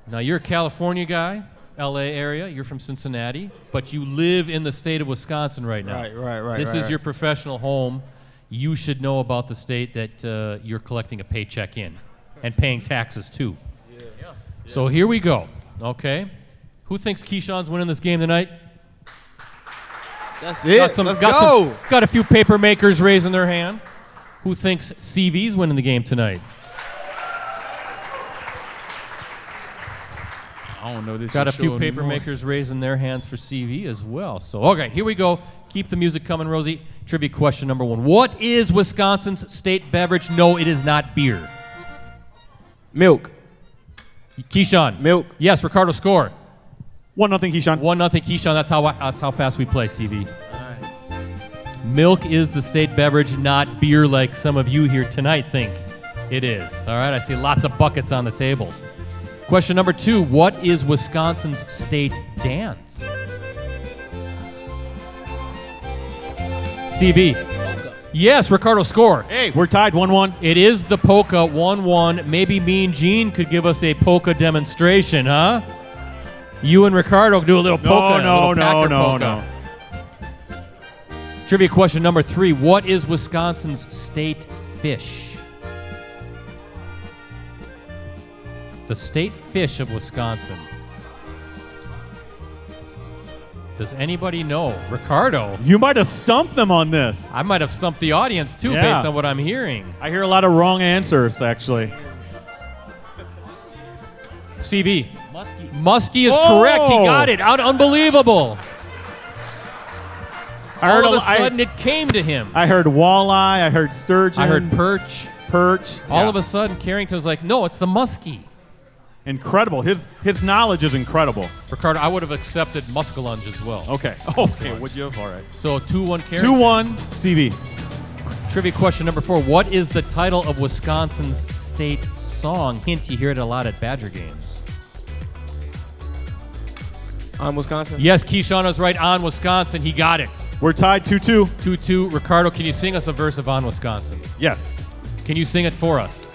Now, you're a California guy, LA area. You're from Cincinnati. But you live in the state of Wisconsin right now. Right. This is your professional home. You should know about the state that you're collecting a paycheck in and paying taxes to. So here we go. Okay. Who thinks Keisean's winning this game tonight? That's it. Let's go. Got a few paper makers raising their hand. Who thinks CV's winning the game tonight? I don't know this. Got a few paper makers raising their hands for CV as well. So, okay, here we go. Keep the music coming, Rosie. Trivia question number 1. What is Wisconsin's state beverage? No, it is not beer. Milk. Keisean. Milk. Yes, Ricardo, score. 1-0 Keisean. 1-0 Keisean. That's how fast we play, CV. Milk is the state beverage, not beer like some of you here tonight think it is. All right, I see lots of buckets on the tables. Question number 2, what is Wisconsin's state dance? CV. Polka. Yes, Ricardo, score. Hey, we're tied 1-1. It is the polka, 1-1. Maybe Mean Gene could give us a polka demonstration, huh? You and Ricardo do a little polka. No. Trivia question number 3. What is Wisconsin's state fish? The state fish of Wisconsin. Does anybody know? Ricardo. You might have stumped them on this. I might have stumped the audience too, Yeah. based on what I'm hearing. I hear a lot of wrong answers, actually. CV. Muskie. Muskie is Oh! correct. He got it. Unbelievable. I heard All of a sudden, it came to him. I heard walleye. I heard sturgeon. I heard perch. perch. All of a sudden, Carrington was like, no, it's the muskie. Incredible. His knowledge is incredible. Ricardo, I would have accepted muskalunge as well. Okay. Okay. Would you have? All right. So 2-1 Carrington. 2-1 CV. Trivia question number 4. What is the title of Wisconsin's state song? Hint, you hear it a lot at Badger games. On Wisconsin? Yes, Keisean is right on Wisconsin. He got it. We're tied 2-2. 2-2. Ricardo, can you sing us a verse of On Wisconsin? Yes. Can you sing it for us?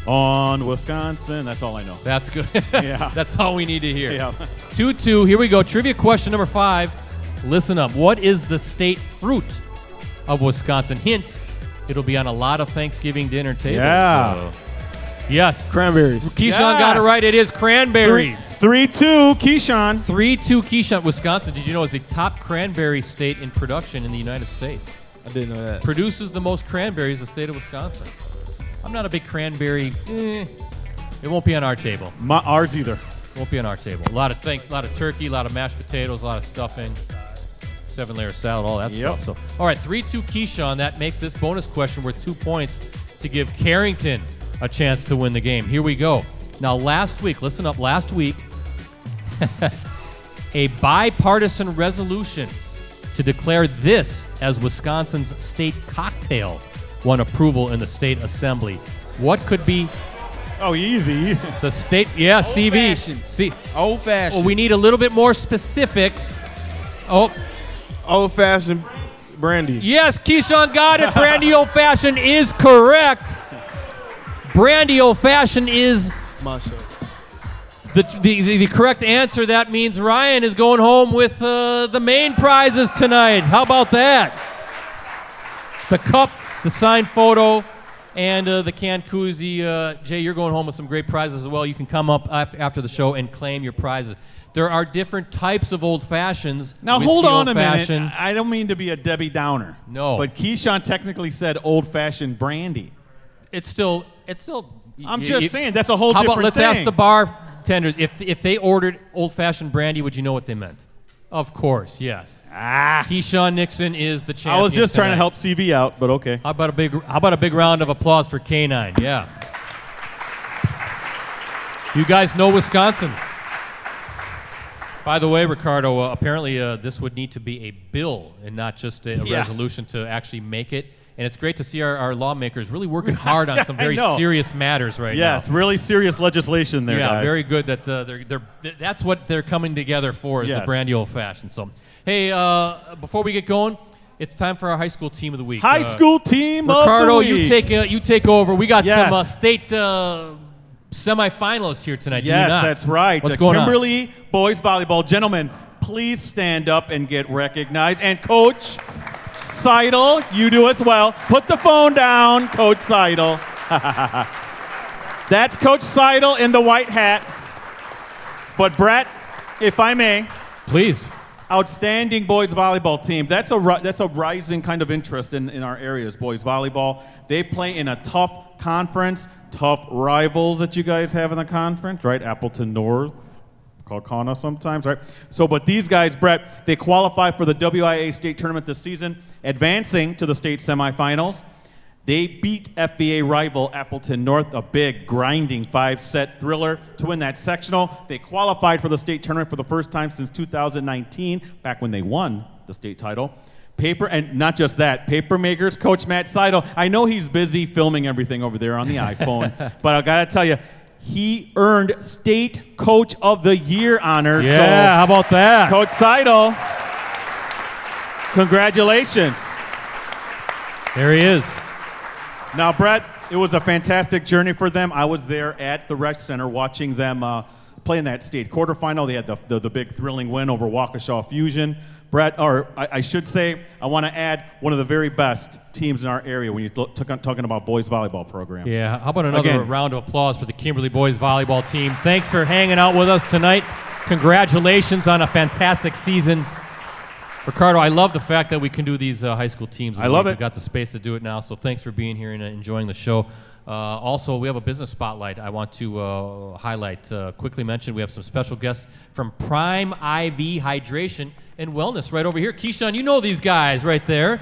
On Wisconsin. That's all I know. That's good. Yeah. That's all we need to hear. Yeah. 2-2. Here we go. Trivia question number 5. Listen up. What is the state fruit of Wisconsin? Hint, it'll be on a lot of Thanksgiving dinner tables. Yeah. Yes. Cranberries. Keisean Yes. got it right. It is cranberries. 3-2 Keisean. 3-2 Keisean. Wisconsin, did you know, is the top cranberry state in production in the United States? I didn't know that. Produces the most cranberries, the state of Wisconsin. I'm not a big cranberry. It won't be on our table. Ours either. Won't be on our table. A lot of turkey, a lot of mashed potatoes, a lot of stuffing, 7-layer salad, all that Yep. stuff. So, all right, 3-2 Keisean. That makes this bonus question worth 2 points to give Carrington a chance to win the game. Here we go. Now, last week, listen up. Last week, a bipartisan resolution to declare this as Wisconsin's state cocktail won approval in the state assembly. What could be Oh, easy. the state? Yeah, CV. Old-fashioned. See, Old-fashioned. well, we need a little bit more specifics. Oh, Old-fashioned brandy. yes, Keisean got it. Brandy Old Fashioned is correct. Brandy Old Fashioned is My show. the correct answer. That means Ryan is going home with the main prizes tonight. How about that? The cup, the signed photo, and the canned koozie. Jay, you're going home with some great prizes as well. You can come up after the show and claim your prizes. There are different types of old fashions. Now Whiskey hold on a old-fashioned. minute. I don't mean to be a Debbie Downer. No. But Keisean technically said old-fashioned brandy. It's still. I'm just saying that's a whole How different about let's thing. ask the bartenders if they ordered old-fashioned brandy, would you know what they meant? Of course, yes. Keisean Nixon is the champion. I was just trying to tonight. help CV out, but okay. How about a big round of applause for K9? Yeah. You guys know Wisconsin. By the way, Ricardo, apparently this would need to be a bill and not just a Yeah. resolution to actually make it. And it's great to see our lawmakers really working hard on some I very know. serious matters right now. Yes, really serious legislation there, Yeah, guys. very good that that's what they're coming together for is the Yes. brandy old fashioned. So, hey, before we get going, it's time for our high school team of the week. High school team Ricardo, of the week. you take over. We got Yes. some state semifinalists here tonight. Do you Yes, not? that's right. What's going on? Kimberly boys volleyball. Gentlemen, please stand up and get recognized. And Coach Seidel, you do as well. Put the phone down, Coach Seidel. That's Coach Seidel in the white hat. But Brett, if I may, Please. outstanding boys volleyball team. That's a rising kind of interest in our areas, boys volleyball. They play in a tough conference, tough rivals that you guys have in the conference, right? Appleton North, Kaukauna sometimes, right? So, but these guys, Brett, they qualified for the WIA state tournament this season, advancing to the state semifinals. They beat FVA rival Appleton North, a big, grinding 5-set thriller to win that sectional. They qualified for the state tournament for the first time since 2019, back when they won the state title. And not just that, paper makers, Coach Matt Seidel. I know he's busy filming everything over there on the iPhone, but I gotta tell you, he earned State Coach of the Year honors. Yeah, so, how about that? Coach Seidel, congratulations. There he is. Now, Brett, it was a fantastic journey for them. I was there at the rec center watching them play in that state quarterfinal. They had the big thrilling win over Waukesha Fusion. Brett, or I should say, I want to add one of the very best teams in our area when you're talking about boys volleyball programs. Yeah, how about another round of applause for the Kimberly boys volleyball team. Thanks for hanging out with us tonight. Congratulations on a fantastic season. Ricardo, I love the fact that we can do these high school teams. I love it. We've got the space to do it now, so thanks for being here and enjoying the show. Also, we have a business spotlight I want to highlight. Quickly mention, we have some special guests from Prime IV Hydration and Wellness right over here. Keisean, you know these guys right there.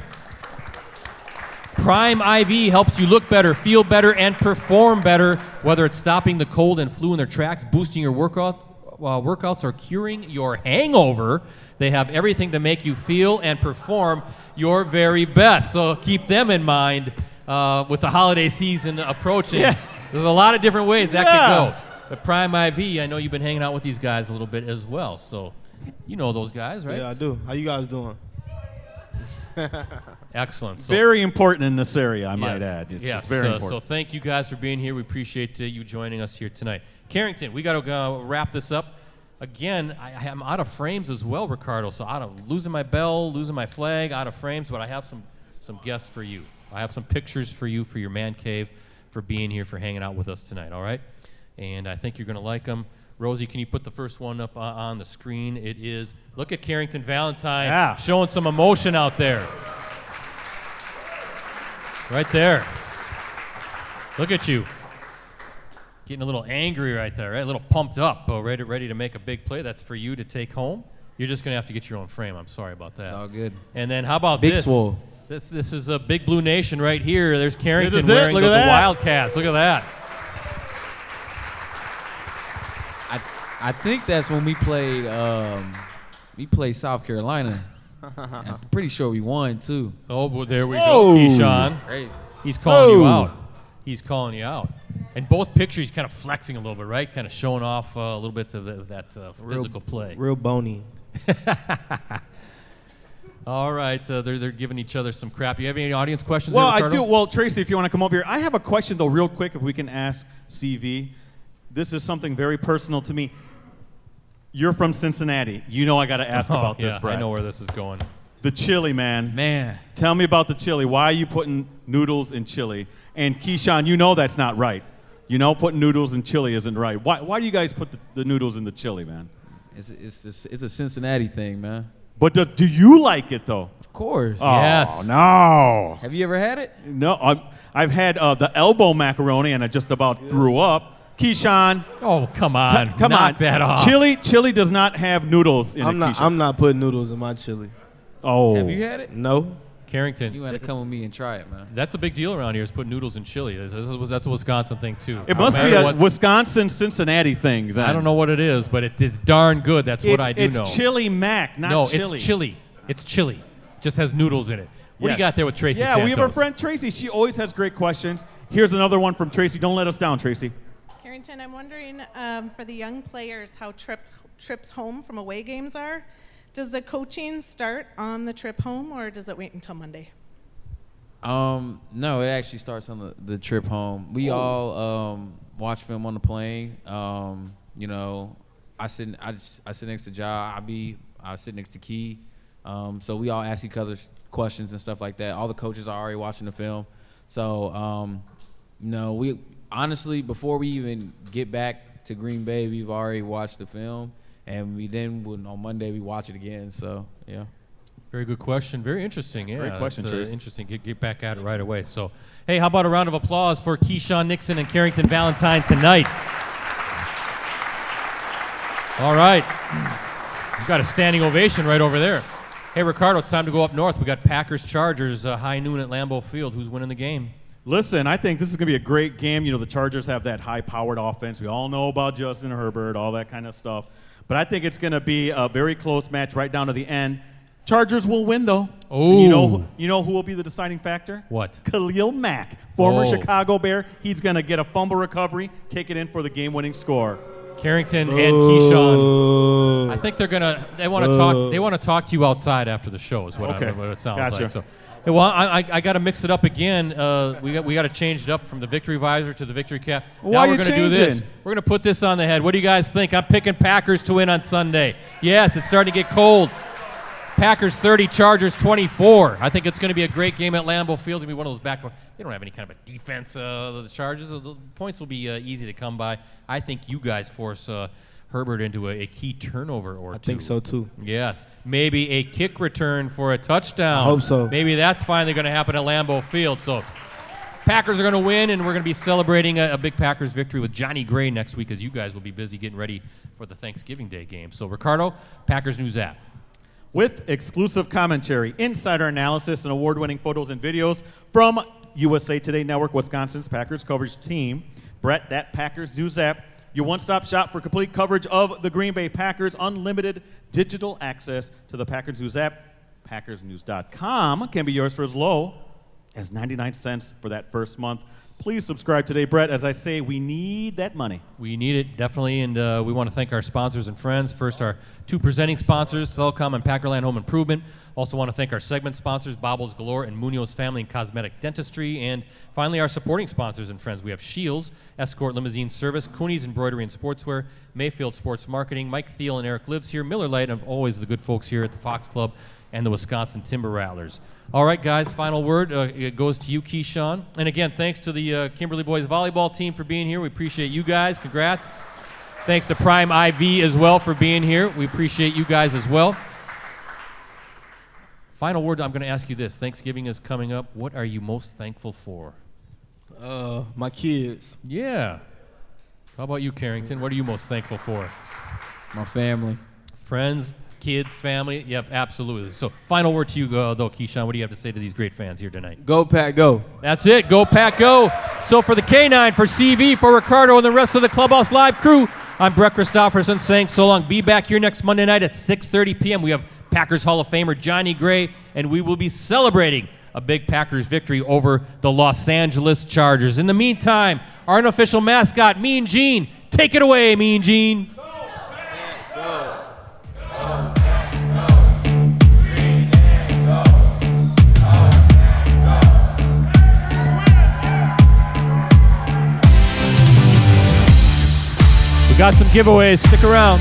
Prime IV helps you look better, feel better, and perform better, whether it's stopping the cold and flu in their tracks, boosting your workouts, or curing your hangover. They have everything to make you feel and perform your very best. So keep them in mind with the holiday season approaching. Yeah. There's a lot of different ways that could go. But Prime IV, I know you've been hanging out with these guys a little bit as well. So you know those guys, right? Yeah, I do. How you guys doing? Excellent. So, Very important in this area, I might add. It's yes. very important. So thank you guys for being here. We appreciate you joining us here tonight. Carrington, we got to wrap this up. Again, I'm out of frames as well, Ricardo. So losing my bell, losing my flag, out of frames. But I have some guests for you. I have some pictures for you for your man cave, for being here, for hanging out with us tonight. All right, and I think you're going to like them. Rosie, can you put the first one up on the screen? It is. Look at Carrington Valentine showing some emotion out there. Right there. Look at you. Getting a little angry right there, right? A little pumped up, ready to make a big play. That's for you to take home. You're just going to have to get your own frame. I'm sorry about that. It's all good. And then how about Big this? Swole. This is a Big Blue Nation right here. There's Carrington This is it. wearing Look the at that. Wildcats. Look at that. I think that's when we played South Carolina. I'm pretty sure we won too. Oh, well, there we Whoa. go. Keisean. Crazy. He's calling you Whoa. out. He's calling you out. And both pictures, he's kind of flexing a little bit, right? Kind of showing off a little bit of that physical play. Real bony. All right, they're giving each other some crap. You have any audience questions? Well, there, I Ricardo? do. Well, Tracy, if you want to come over here, I have a question though, real quick. If we can ask CV, this is something very personal to me. You're from Cincinnati. You know I got to ask about this, Brett. I know where this is going. The chili, man. Man. Tell me about the chili. Why are you putting noodles in chili? And Keisean, you know that's not right. You know putting noodles in chili isn't right. Why do you guys put the noodles in the chili, man? It's a Cincinnati thing, man. But do you like it though? Of course. Oh, Yes. no. Have you ever had it? No, I've had the elbow macaroni and I just about threw up. Keisean, Oh, come on. come Knock on. that off. Chili does not have noodles in it. Keisean. I'm not putting noodles in my chili. Oh. Have you had it? No. Carrington. You want to come with me and try it, man. That's a big deal around here is put noodles in chili. That's a Wisconsin thing, too. It No must be matter a what- Wisconsin-Cincinnati thing then. I don't know what it is, but it's darn good. That's what I do know. It's chili mac, not No, chili. it's chili. It's chili. Just has noodles in it. What do you Yeah. got there with Tracy Yeah, Santos? we have our friend Tracy. She always has great questions. Here's another one from Tracy. Don't let us down, Tracy. Carrington, I'm wondering for the young players how trips home from away games are. Does the coaching start on the trip home or does it wait until Monday? No, it actually starts on the trip home. We all watch film on the plane. You know, I sit next to Ja. I sit next to Key. So we all ask each other questions and stuff like that. All the coaches are already watching the film. So, we honestly, before we even get back to Green Bay, we've already watched the film, and on Monday we watch it again. So yeah. Very good question. Very interesting. Yeah, Great question, Trace. Interesting. Get back at it right away. So, hey, how about a round of applause for Keisean Nixon and Carrington Valentine tonight? All right. We've got a standing ovation right over there. Hey, Ricardo, it's time to go up north. We got Packers-Chargers, high noon at Lambeau Field. Who's winning the game? Listen, I think this is going to be a great game. You know, the Chargers have that high-powered offense. We all know about Justin Herbert, all that kind of stuff. But I think it's going to be a very close match right down to the end. Chargers will win, though. Oh. You know who will be the deciding factor? What? Khalil Mack, former Chicago Bear. He's going to get a fumble recovery, take it in for the game-winning score. Carrington and Keisean. I think they want to talk to you outside after the show is what it sounds like. So, hey, well, I got to mix it up again. We got to change it up from the victory visor to the victory cap. Why now are you we're going to do this. changing? We're going to put this on the head. What do you guys think? I'm picking Packers to win on Sunday. Yes, it's starting to get cold. Packers 30, Chargers 24. I think it's going to be a great game at Lambeau Field. It's going to be one of those back. They don't have any kind of a defense, the Chargers. The points will be easy to come by. I think you guys force Herbert into a key turnover or two. I think so, too. Yes. Maybe a kick return for a touchdown. I hope so. Maybe that's finally going to happen at Lambeau Field. So Packers are going to win, and we're going to be celebrating a big Packers victory with Johnny Gray next week as you guys will be busy getting ready for the Thanksgiving Day game. So, Ricardo, Packers News app. With exclusive commentary, insider analysis, and award-winning photos and videos from USA Today Network, Wisconsin's Packers coverage team. Brett, that Packers News app, your one-stop shop for complete coverage of the Green Bay Packers, unlimited digital access to the Packers News app. PackersNews.com can be yours for as low as 99 cents for that first month. Please subscribe today, Brett. As I say, we need that money. We need it, definitely, and we want to thank our sponsors and friends. First, our two presenting sponsors, Cellcom and Packerland Home Improvement. Also want to thank our segment sponsors, Bobbles Galore and Munoz Family and Cosmetic Dentistry. And finally, our supporting sponsors and friends. We have Shields, Escort Limousine Service, Cooney's Embroidery and Sportswear, Mayfield Sports Marketing, Mike Thiel and Eric Lives here, Miller Lite, and always the good folks here at the Fox Club and the Wisconsin Timber Rattlers. All right, guys, final word. It goes to you, Keisean. And again, thanks to the Kimberly Boys volleyball team for being here. We appreciate you guys. Congrats. Thanks to Prime IV as well for being here. We appreciate you guys as well. Final word, I'm going to ask you this. Thanksgiving is coming up. What are you most thankful for? My kids. Yeah. How about you, Carrington? What are you most thankful for? My family. Friends, kids, family. Yep, absolutely. So final word to you, though, Keisean. What do you have to say to these great fans here tonight? Go, Pack, go. That's it. Go, Pack, go. So for the K9, for CV, for Ricardo, and the rest of the Clubhouse Live crew, I'm Brett Christopherson saying so long. Be back here next Monday night at 6:30 p.m. We have Packers Hall of Famer Johnny Gray, and we will be celebrating a big Packers victory over the Los Angeles Chargers. In the meantime, our unofficial mascot, Mean Gene. Take it away, Mean Gene. We got some giveaways. Stick around.